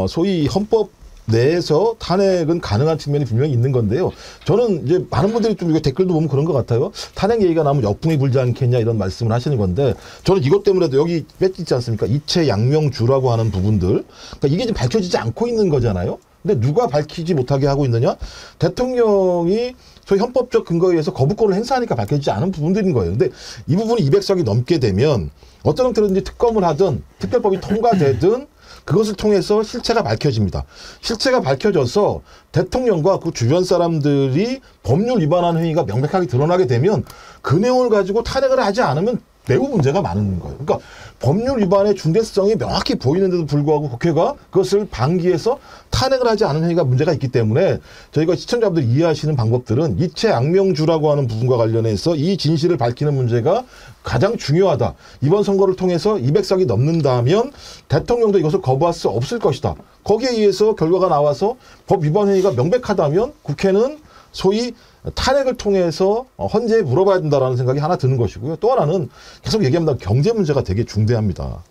D: 소위 헌법 내에서 탄핵은 가능한 측면이 분명히 있는 건데요. 저는 이제 많은 분들이 좀 이거 댓글도 보면 그런 것 같아요. 탄핵 얘기가 나오면 역풍이 불지 않겠냐 이런 말씀을 하시는 건데 저는 이것 때문에도 여기 뺏지 있지 않습니까? 이체 양명주라고 하는 부분들. 그러니까 이게 지금 밝혀지지 않고 있는 거잖아요. 근데 누가 밝히지 못하게 하고 있느냐? 대통령이 소위 헌법적 근거에 의해서 거부권을 행사하니까 밝혀지지 않은 부분들인 거예요. 근데 이 부분이 200석이 넘게 되면 어떤 형태로든지 특검을 하든 특별법이 통과되든 그것을 통해서 실체가 밝혀집니다. 실체가 밝혀져서 대통령과 그 주변 사람들이 법률 위반한 행위가 명백하게 드러나게 되면 그 내용을 가지고 탄핵을 하지 않으면 매우 문제가 많은 거예요. 그러니까 법률 위반의 중대성이 명확히 보이는데도 불구하고 국회가 그것을 방기해서 탄핵을 하지 않은 행위가 문제가 있기 때문에 저희가 시청자분들이 이해하시는 방법들은 이체 양명주라고 하는 부분과 관련해서 이 진실을 밝히는 문제가 가장 중요하다. 이번 선거를 통해서 200석이 넘는다면 대통령도 이것을 거부할 수 없을 것이다. 거기에 의해서 결과가 나와서 법 위반 행위가 명백하다면 국회는 소위 탄핵을 통해서 헌재에 물어봐야 된다라는 생각이 하나 드는 것이고요. 또 하나는 계속 얘기합니다. 경제 문제가 되게 중대합니다.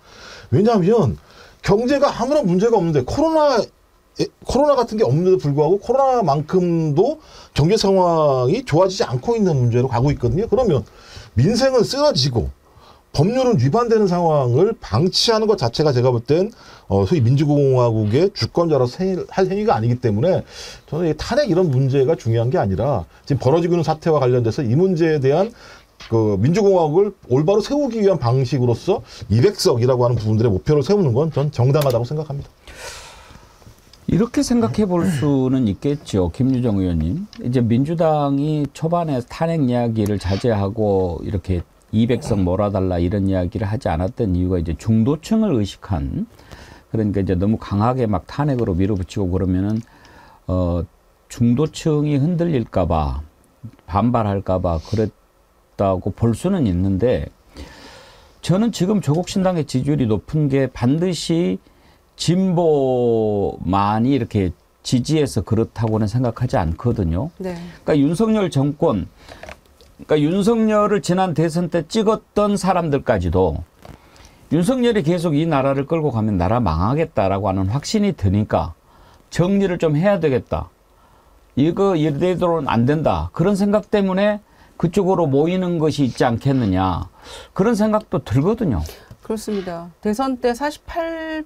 D: 왜냐하면 경제가 아무런 문제가 없는데 코로나 같은 게 없는데도 불구하고 코로나만큼도 경제 상황이 좋아지지 않고 있는 문제로 가고 있거든요. 그러면 민생은 쓰러지고 법률은 위반되는 상황을 방치하는 것 자체가 제가 볼 땐 소위 민주공화국의 주권자로서 할 행위가 아니기 때문에 저는 이 탄핵 이런 문제가 중요한 게 아니라 지금 벌어지고 있는 사태와 관련돼서 이 문제에 대한 그 민주공화국을 올바로 세우기 위한 방식으로서 200석이라고 하는 부분들의 목표를 세우는 건 전 정당하다고 생각합니다.
A: 이렇게 생각해 볼 수는 있겠죠. 김유정 의원님. 이제 민주당이 초반에 탄핵 이야기를 자제하고 이렇게 200석 몰아달라 이런 이야기를 하지 않았던 이유가 이제 중도층을 의식한, 그러니까 이제 너무 강하게 막 탄핵으로 밀어붙이고 그러면은 중도층이 흔들릴까봐 반발할까봐 그랬다고 볼 수는 있는데, 저는 지금 조국 신당의 지지율이 높은 게 반드시 진보만이 이렇게 지지해서 그렇다고는 생각하지 않거든요.
B: 네.
A: 그러니까 윤석열 정권, 그러니까 윤석열을 지난 대선 때 찍었던 사람들까지도 윤석열이 계속 이 나라를 끌고 가면 나라 망하겠다라고 하는 확신이 드니까 정리를 좀 해야 되겠다. 이거 이대로는 안 된다. 그런 생각 때문에 그쪽으로 모이는 것이 있지 않겠느냐. 그런 생각도 들거든요.
B: 그렇습니다. 대선 때 48몇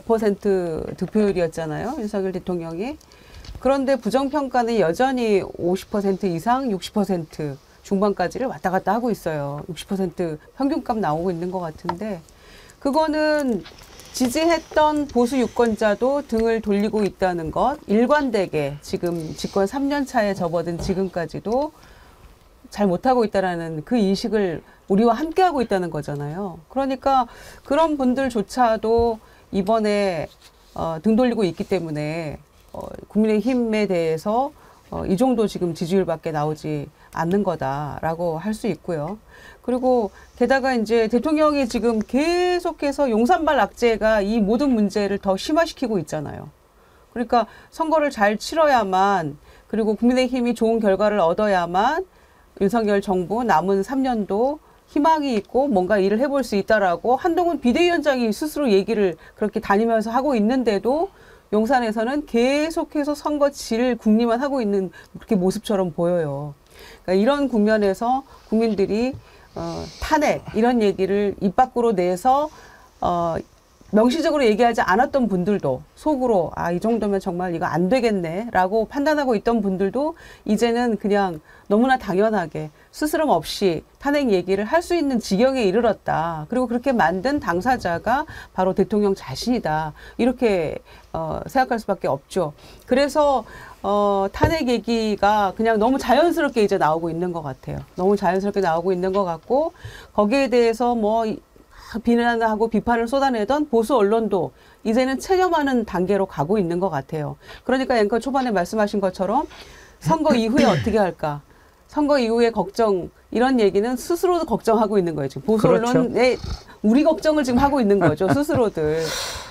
B: % 득표율이었잖아요. 윤석열 대통령이. 그런데 부정평가는 여전히 50% 이상 60% 중반까지를 왔다 갔다 하고 있어요. 60% 평균값 나오고 있는 것 같은데, 그거는 지지했던 보수 유권자도 등을 돌리고 있다는 것, 일관되게 지금 집권 3년 차에 접어든 지금까지도 잘 못하고 있다라는 그 인식을 우리와 함께 하고 있다는 거잖아요. 그러니까 그런 분들조차도 이번에 등 돌리고 있기 때문에 국민의힘에 대해서 이 정도 지금 지지율밖에 나오지 않는 거다라고 할 수 있고요. 그리고 게다가 이제 대통령이 지금 계속해서 용산발 악재가 이 모든 문제를 더 심화시키고 있잖아요. 그러니까 선거를 잘 치러야만, 그리고 국민의힘이 좋은 결과를 얻어야만 윤석열 정부 남은 3년도 희망이 있고 뭔가 일을 해볼 수 있다라고 한동훈 비대위원장이 스스로 얘기를 그렇게 다니면서 하고 있는데도 용산에서는 계속해서 선거 질 궁리만 하고 있는 그렇게 모습처럼 보여요. 그러니까 이런 국면에서 국민들이 탄핵 이런 얘기를 입 밖으로 내서 명시적으로 얘기하지 않았던 분들도 속으로 이 정도면 정말 이거 안 되겠네라고 판단하고 있던 분들도 이제는 그냥 너무나 당연하게 스스럼 없이 탄핵 얘기를 할 수 있는 지경에 이르렀다. 그리고 그렇게 만든 당사자가 바로 대통령 자신이다. 이렇게 생각할 수밖에 없죠. 그래서 탄핵 얘기가 그냥 너무 자연스럽게 이제 나오고 있는 것 같아요. 너무 자연스럽게 나오고 있는 것 같고, 거기에 대해서 뭐 비난하고 비판을 쏟아내던 보수 언론도 이제는 체념하는 단계로 가고 있는 것 같아요. 그러니까 앵커 초반에 말씀하신 것처럼 선거 이후에 어떻게 할까? 선거 이후에 걱정, 이런 얘기는 스스로도 걱정하고 있는 거예요. 지금 보수
A: 그렇죠.
B: 언론에 우리 걱정을 지금 하고 있는 거죠. 스스로들.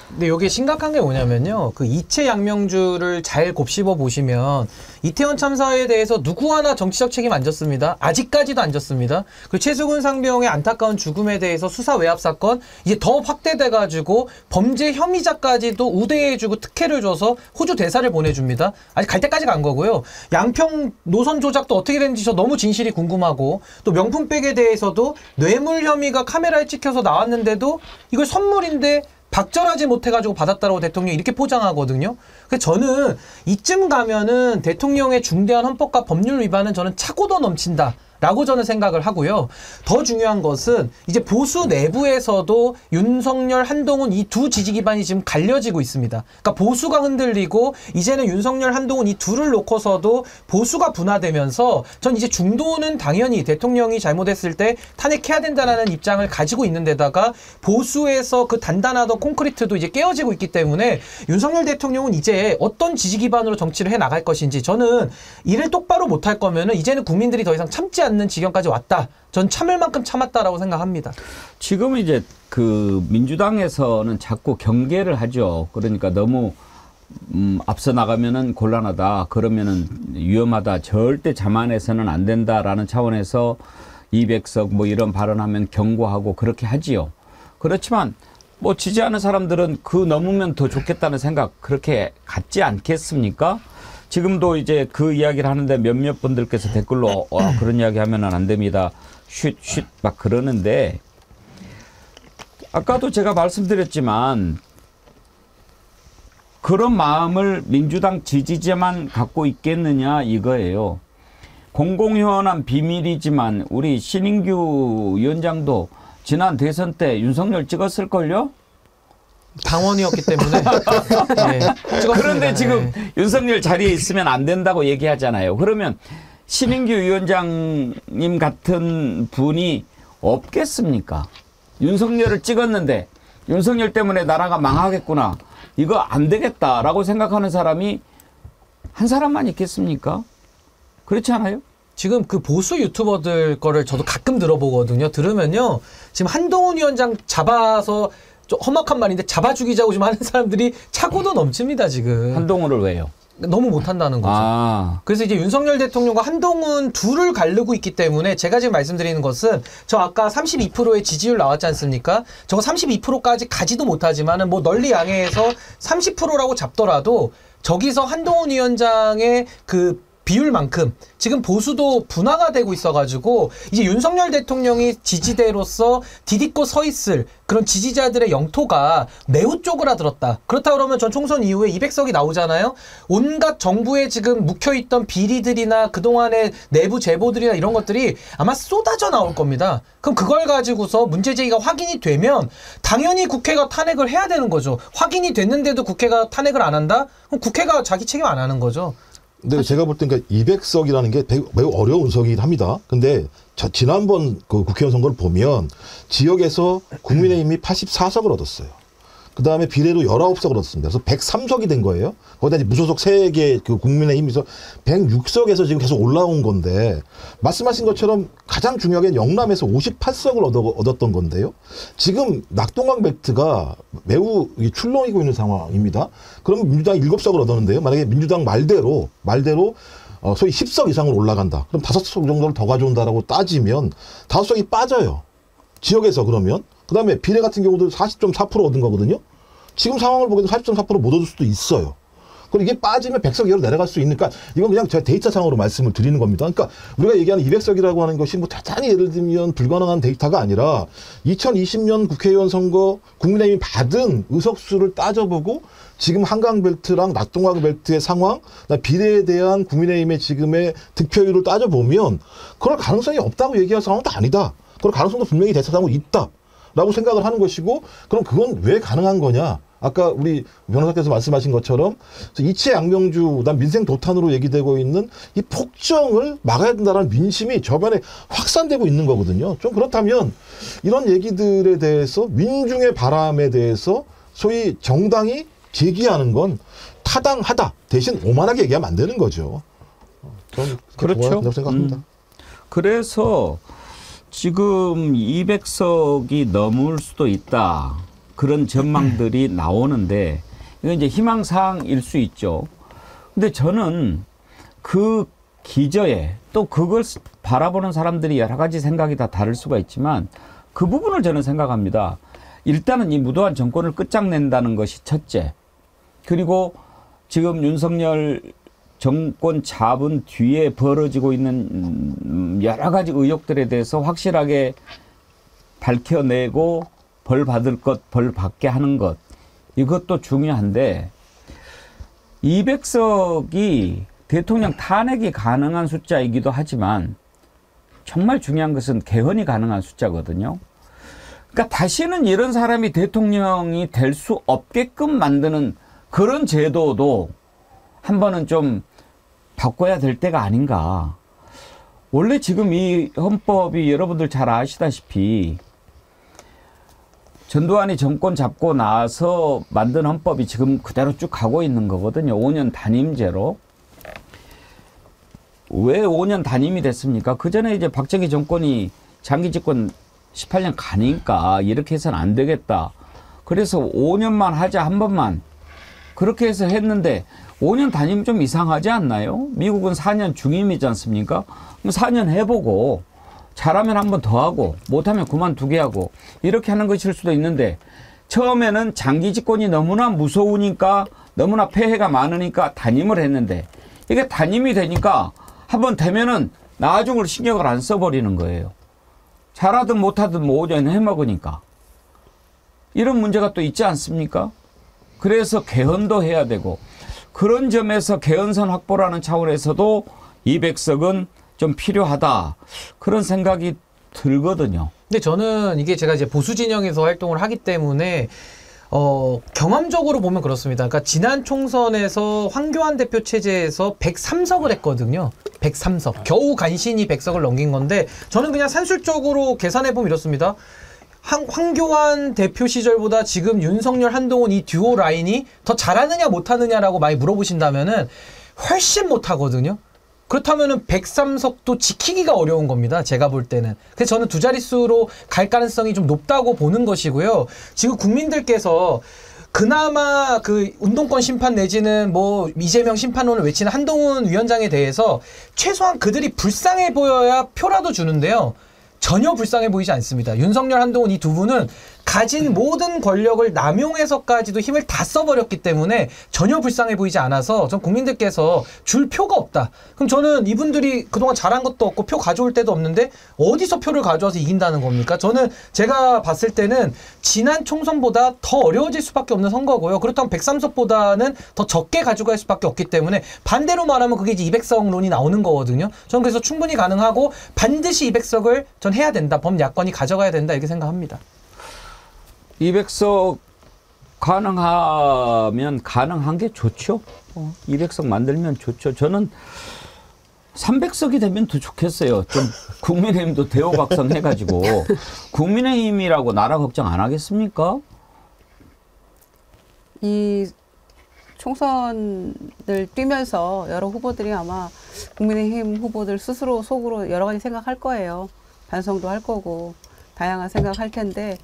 C: 근데 여기 심각한 게 뭐냐면요. 그 이체 양명주를 잘 곱씹어 보시면 이태원 참사에 대해서 누구 하나 정치적 책임 안 졌습니다. 아직까지도 안 졌습니다. 그 최수근 상병의 안타까운 죽음에 대해서 수사 외압 사건 이제 더 확대돼가지고 범죄 혐의자까지도 우대해주고 특혜를 줘서 호주 대사를 보내줍니다. 아직 갈 때까지 간 거고요. 양평 노선 조작도 어떻게 됐는지 저 너무 진실이 궁금하고, 또 명품백에 대해서도 뇌물 혐의가 카메라에 찍혀서 나왔는데도 이걸 선물인데 박절하지 못해가지고 받았다라고 대통령이 이렇게 포장하거든요. 그래서 저는 이쯤 가면은 대통령의 중대한 헌법과 법률 위반은 저는 차고도 넘친다 라고 저는 생각을 하고요. 더 중요한 것은 이제 보수 내부에서도 윤석열, 한동훈 이 두 지지 기반이 지금 갈려지고 있습니다. 그러니까 보수가 흔들리고 이제는 윤석열, 한동훈 이 둘을 놓고서도 보수가 분화되면서 전 이제 중도는 당연히 대통령이 잘못했을 때 탄핵해야 된다라는 입장을 가지고 있는 데다가 보수에서 그 단단하던 콘크리트도 이제 깨어지고 있기 때문에 윤석열 대통령은 이제 어떤 지지 기반으로 정치를 해 나갈 것인지 저는 일을 똑바로 못할 거면은 이제는 국민들이 더 이상 참지 않는 지경까지 왔다. 전 참을 만큼 참았다라고 생각합니다.
A: 지금 이제 그 민주당에서는 자꾸 경계를 하죠. 그러니까 너무 앞서 나가면은 곤란하다. 그러면은 위험하다. 절대 자만해서는 안 된다라는 차원에서 200석 뭐 이런 발언하면 경고하고 그렇게 하지요. 그렇지만 뭐 지지하는 사람들은 그 넘으면 더 좋겠다는 생각 그렇게 갖지 않겠습니까? 지금도 이제 그 이야기를 하는데 몇몇 분들께서 댓글로 그런 이야기 하면은 안 됩니다. 쉿 막 그러는데 아까도 제가 말씀드렸지만 그런 마음을 민주당 지지자만 갖고 있겠느냐 이거예요. 공공연한 비밀이지만 우리 신인규 위원장도 지난 대선 때 윤석열 찍었을걸요?
C: 당원이었기 때문에. 네,
A: 그런데 지금 윤석열 자리에 있으면 안 된다고 얘기하잖아요. 그러면 신인규 위원장님 같은 분이 없겠습니까? 윤석열을 찍었는데 윤석열 때문에 나라가 망하겠구나. 이거 안 되겠다라고 생각하는 사람이 한 사람만 있겠습니까? 그렇지 않아요?
C: 지금 그 보수 유튜버들 거를 저도 가끔 들어보거든요. 들으면요. 지금 한동훈 위원장 잡아서 좀 험악한 말인데 잡아 죽이자고 지금 하는 사람들이 차고도 넘칩니다, 지금.
A: 한동훈을 왜요?
C: 너무 못한다는 거죠. 그래서 이제 윤석열 대통령과 한동훈 둘을 가르고 있기 때문에 제가 지금 말씀드리는 것은 저 아까 32%의 지지율 나왔지 않습니까? 저거 32%까지 가지도 못하지만은 뭐 널리 양해해서 30%라고 잡더라도 저기서 한동훈 위원장의 그 비율만큼 지금 보수도 분화가 되고 있어가지고 이제 윤석열 대통령이 지지대로서 디딛고 서 있을 그런 지지자들의 영토가 매우 쪼그라들었다. 그렇다 그러면 전 총선 이후에 200석이 나오잖아요. 온갖 정부에 지금 묵혀있던 비리들이나 그동안의 내부 제보들이나 이런 것들이 아마 쏟아져 나올 겁니다. 그럼 그걸 가지고서 문제제기가 확인이 되면 당연히 국회가 탄핵을 해야 되는 거죠. 확인이 됐는데도 국회가 탄핵을 안 한다? 그럼 국회가 자기 책임 안 하는 거죠.
D: 근데 제가 볼 때 200석이라는 게 매우 어려운 석이긴 합니다. 근데 지난번 그 국회의원 선거를 보면 지역에서 국민의힘이 84석을 얻었어요. 그 다음에 비례로 19석을 얻었습니다. 그래서 103석이 된 거예요. 거기다 이제 무소속 3개 그 국민의힘에서 106석에서 지금 계속 올라온 건데, 말씀하신 것처럼 가장 중요하게 영남에서 58석을 얻었던 건데요. 지금 낙동강 벨트가 매우 출렁이고 있는 상황입니다. 그럼 민주당이 7석을 얻었는데요. 만약에 민주당 말대로 소위 10석 이상으로 올라간다. 그럼 5석 정도를 더 가져온다라고 따지면 5석이 빠져요. 지역에서 그러면. 그 다음에 비례 같은 경우도 40.4% 얻은 거거든요. 지금 상황을 보기에도 40.4% 못 얻을 수도 있어요. 그리고 이게 빠지면 100석 이하로 내려갈 수 있으니까 이건 그냥 제가 데이터상으로 말씀을 드리는 겁니다. 그러니까 우리가 얘기하는 200석이라고 하는 것이 뭐 대단히 예를 들면 불가능한 데이터가 아니라 2020년 국회의원 선거 국민의힘이 받은 의석수를 따져보고 지금 한강벨트랑 낙동강벨트의 상황, 비례에 대한 국민의힘의 지금의 득표율을 따져보면 그럴 가능성이 없다고 얘기할 상황도 아니다. 그럴 가능성도 분명히 데이터상으로 있다. 라고 생각을 하는 것이고, 그럼 그건 왜 가능한 거냐? 아까 우리 변호사께서 말씀하신 것처럼 이채 양명주 그다음 민생 도탄으로 얘기되고 있는 이 폭정을 막아야 된다는 민심이 저변에 확산되고 있는 거거든요. 좀 그렇다면 이런 얘기들에 대해서 민중의 바람에 대해서 소위 정당이 제기하는 건 타당하다. 대신 오만하게 얘기하면 안 되는 거죠. 저는
A: 그렇죠.
D: 생각합니다.
A: 그래서 지금 200석이 넘을 수도 있다. 그런 전망들이 나오는데 이건 이제 희망사항일 수 있죠. 근데 저는 그 기저에 또 그걸 바라보는 사람들이 여러 가지 생각이 다 다를 수가 있지만 그 부분을 저는 생각합니다. 일단은 이 무도한 정권을 끝장낸다는 것이 첫째. 그리고 지금 윤석열 정권 잡은 뒤에 벌어지고 있는 여러 가지 의혹들에 대해서 확실하게 밝혀내고 벌 받을 것, 벌 받게 하는 것. 이것도 중요한데 200석이 대통령 탄핵이 가능한 숫자이기도 하지만 정말 중요한 것은 개헌이 가능한 숫자거든요. 그러니까 다시는 이런 사람이 대통령이 될 수 없게끔 만드는 그런 제도도 한 번은 좀 바꿔야 될 때가 아닌가. 원래 지금 이 헌법이 여러분들 잘 아시다시피 전두환이 정권 잡고 나서 만든 헌법이 지금 그대로 쭉 가고 있는 거거든요. 5년 단임제로. 왜 5년 단임이 됐습니까? 그 전에 이제 박정희 정권이 장기 집권 18년 가니까 이렇게 해서는 안 되겠다. 그래서 5년만 하자 한 번만. 그렇게 해서 했는데 5년 단임 좀 이상하지 않나요? 미국은 4년 중임이지 않습니까? 그럼 4년 해보고 잘하면 한 번 더 하고 못하면 그만두게 하고 이렇게 하는 것일 수도 있는데 처음에는 장기 집권이 너무나 무서우니까 너무나 폐해가 많으니까 단임을 했는데 이게 단임이 되니까 한 번 되면은 나중을 신경을 안 써버리는 거예요. 잘하든 못하든 뭐 5년 해먹으니까. 이런 문제가 또 있지 않습니까? 그래서 개헌도 해야 되고 그런 점에서 개헌선 확보라는 차원에서도 200석은 좀 필요하다. 그런 생각이 들거든요.
C: 근데 저는 이게 제가 이제 보수 진영에서 활동을 하기 때문에 경험적으로 보면 그렇습니다. 그러니까 지난 총선에서 황교안 대표 체제에서 103석을 했거든요. 103석. 겨우 간신히 100석을 넘긴 건데 저는 그냥 산술적으로 계산해보면 이렇습니다. 황교안 대표 시절보다 지금 윤석열, 한동훈 이 듀오 라인이 더 잘하느냐 못하느냐라고 많이 물어보신다면은 훨씬 못하거든요. 그렇다면은 103석도 지키기가 어려운 겁니다. 제가 볼 때는. 그래서 저는 두 자릿수로 갈 가능성이 좀 높다고 보는 것이고요. 지금 국민들께서 그나마 그 운동권 심판 내지는 뭐 이재명 심판론을 외치는 한동훈 위원장에 대해서 최소한 그들이 불쌍해 보여야 표라도 주는데요. 전혀 불쌍해 보이지 않습니다. 윤석열, 한동훈 이 두 분은 가진 모든 권력을 남용해서까지도 힘을 다 써버렸기 때문에 전혀 불쌍해 보이지 않아서 전 국민들께서 줄 표가 없다. 그럼 저는 이분들이 그동안 잘한 것도 없고 표 가져올 때도 없는데 어디서 표를 가져와서 이긴다는 겁니까? 저는 제가 봤을 때는 지난 총선보다 더 어려워질 수밖에 없는 선거고요. 그렇다면 103석보다는 더 적게 가져갈 수밖에 없기 때문에 반대로 말하면 그게 이제 200석론이 나오는 거거든요. 저는 그래서 충분히 가능하고 반드시 200석을 전 해야 된다. 범야권이 가져가야 된다. 이렇게 생각합니다.
A: 200석 가능하면 가능한 게 좋죠. 200석 만들면 좋죠. 저는 300석이 되면 더 좋겠어요. 좀 국민의힘도 대호각성 해가지고 국민의힘이라고 나라 걱정 안 하겠습니까?
B: 이 총선을 뛰면서 여러 후보들이 아마 국민의힘 후보들 스스로 속으로 여러 가지 생각할 거예요. 반성도 할 거고 다양한 생각할 텐데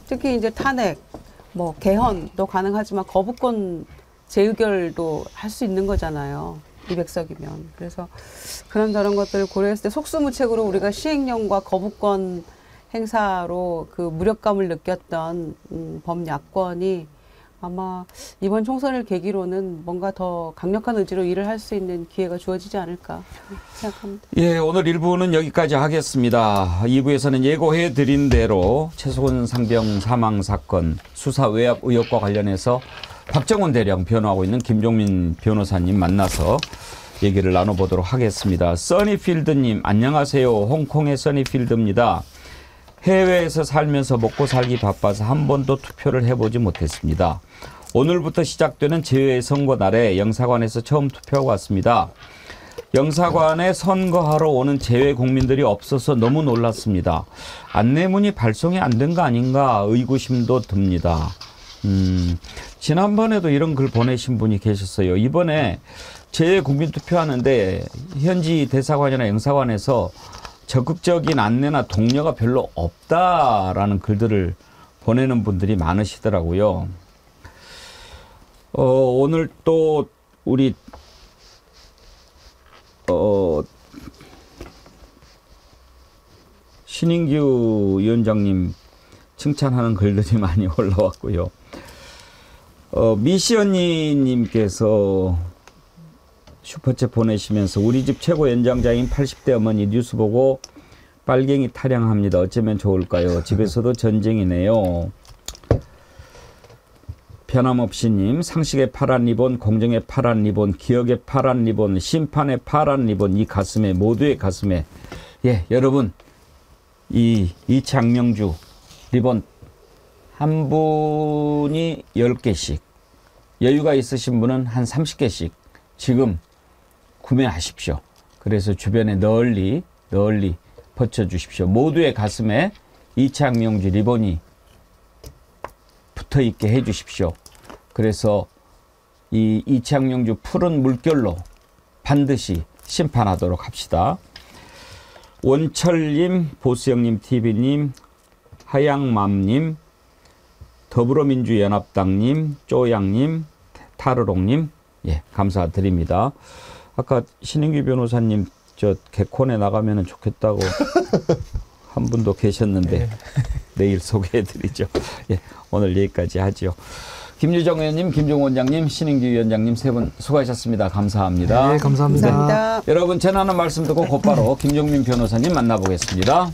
B: 특히 이제 탄핵, 뭐 개헌도 가능하지만 거부권 재의결도 할 수 있는 거잖아요. 200석이면. 그래서 그런 것들을 고려했을 때 속수무책으로 우리가 시행령과 거부권 행사로 그 무력감을 느꼈던 범야권이 아마 이번 총선을 계기로는 뭔가 더 강력한 의지로 일을 할 수 있는 기회가 주어지지 않을까 생각합니다.
A: 예, 오늘 1부는 여기까지 하겠습니다. 2부에서는 예고해드린 대로 최소근 상병 사망 사건 수사 외압 의혹과 관련해서 박정훈 대령 변호하고 있는 김종민 변호사님 만나서 얘기를 나눠보도록 하겠습니다. 써니필드님 안녕하세요. 홍콩의 써니필드입니다. 해외에서 살면서 먹고 살기 바빠서 한 번도 투표를 해보지 못했습니다. 오늘부터 시작되는 제2회 선거 날에 영사관에서 처음 투표하고 왔습니다. 영사관에 선거하러 오는 재외 국민들이 없어서 너무 놀랐습니다. 안내문이 발송이 안 된 거 아닌가 의구심도 듭니다. 지난번에도 이런 글 보내신 분이 계셨어요. 이번에 재외 국민 투표하는데 현지 대사관이나 영사관에서 적극적인 안내나 독려가 별로 없다라는 글들을 보내는 분들이 많으시더라고요. 오늘 또 우리 신인규 위원장님 칭찬하는 글들이 많이 올라왔고요. 미시언니님께서 슈퍼챗 보내시면서 우리 집 최고 연장자인 80대 어머니 뉴스 보고 빨갱이 타령합니다. 어쩌면 좋을까요? 집에서도 전쟁이네요. 변함없이님 상식의 파란 리본, 공정의 파란 리본, 기억의 파란 리본, 심판의 파란 리본 이 가슴에 모두의 가슴에 예, 여러분 이 이창명주 리본 한 분이 10개씩, 여유가 있으신 분은 한 30개씩 지금 구매하십시오. 그래서 주변에 널리 퍼쳐주십시오. 모두의 가슴에 이창명주 리본이 붙어있게 해주십시오. 그래서 이 이창명주 푸른 물결로 반드시 심판하도록 합시다. 원철님, 보수영님, TV님, 하양맘님, 더불어민주연합당님, 쪼양님, 타르롱님, 예, 감사드립니다. 아까 신인규 변호사님 저 개콘에 나가면 좋겠다고 한 분도 계셨는데
C: 네.
A: 내일 소개해드리죠. 예, 오늘 여기까지 하죠. 김유정 의원님, 김종 원장님, 신인규 위원장님 세 분 수고하셨습니다. 감사합니다.
C: 네, 감사합니다.
B: 감사합니다.
A: 여러분 전하는 말씀 듣고 곧바로 김종민 변호사님 만나보겠습니다.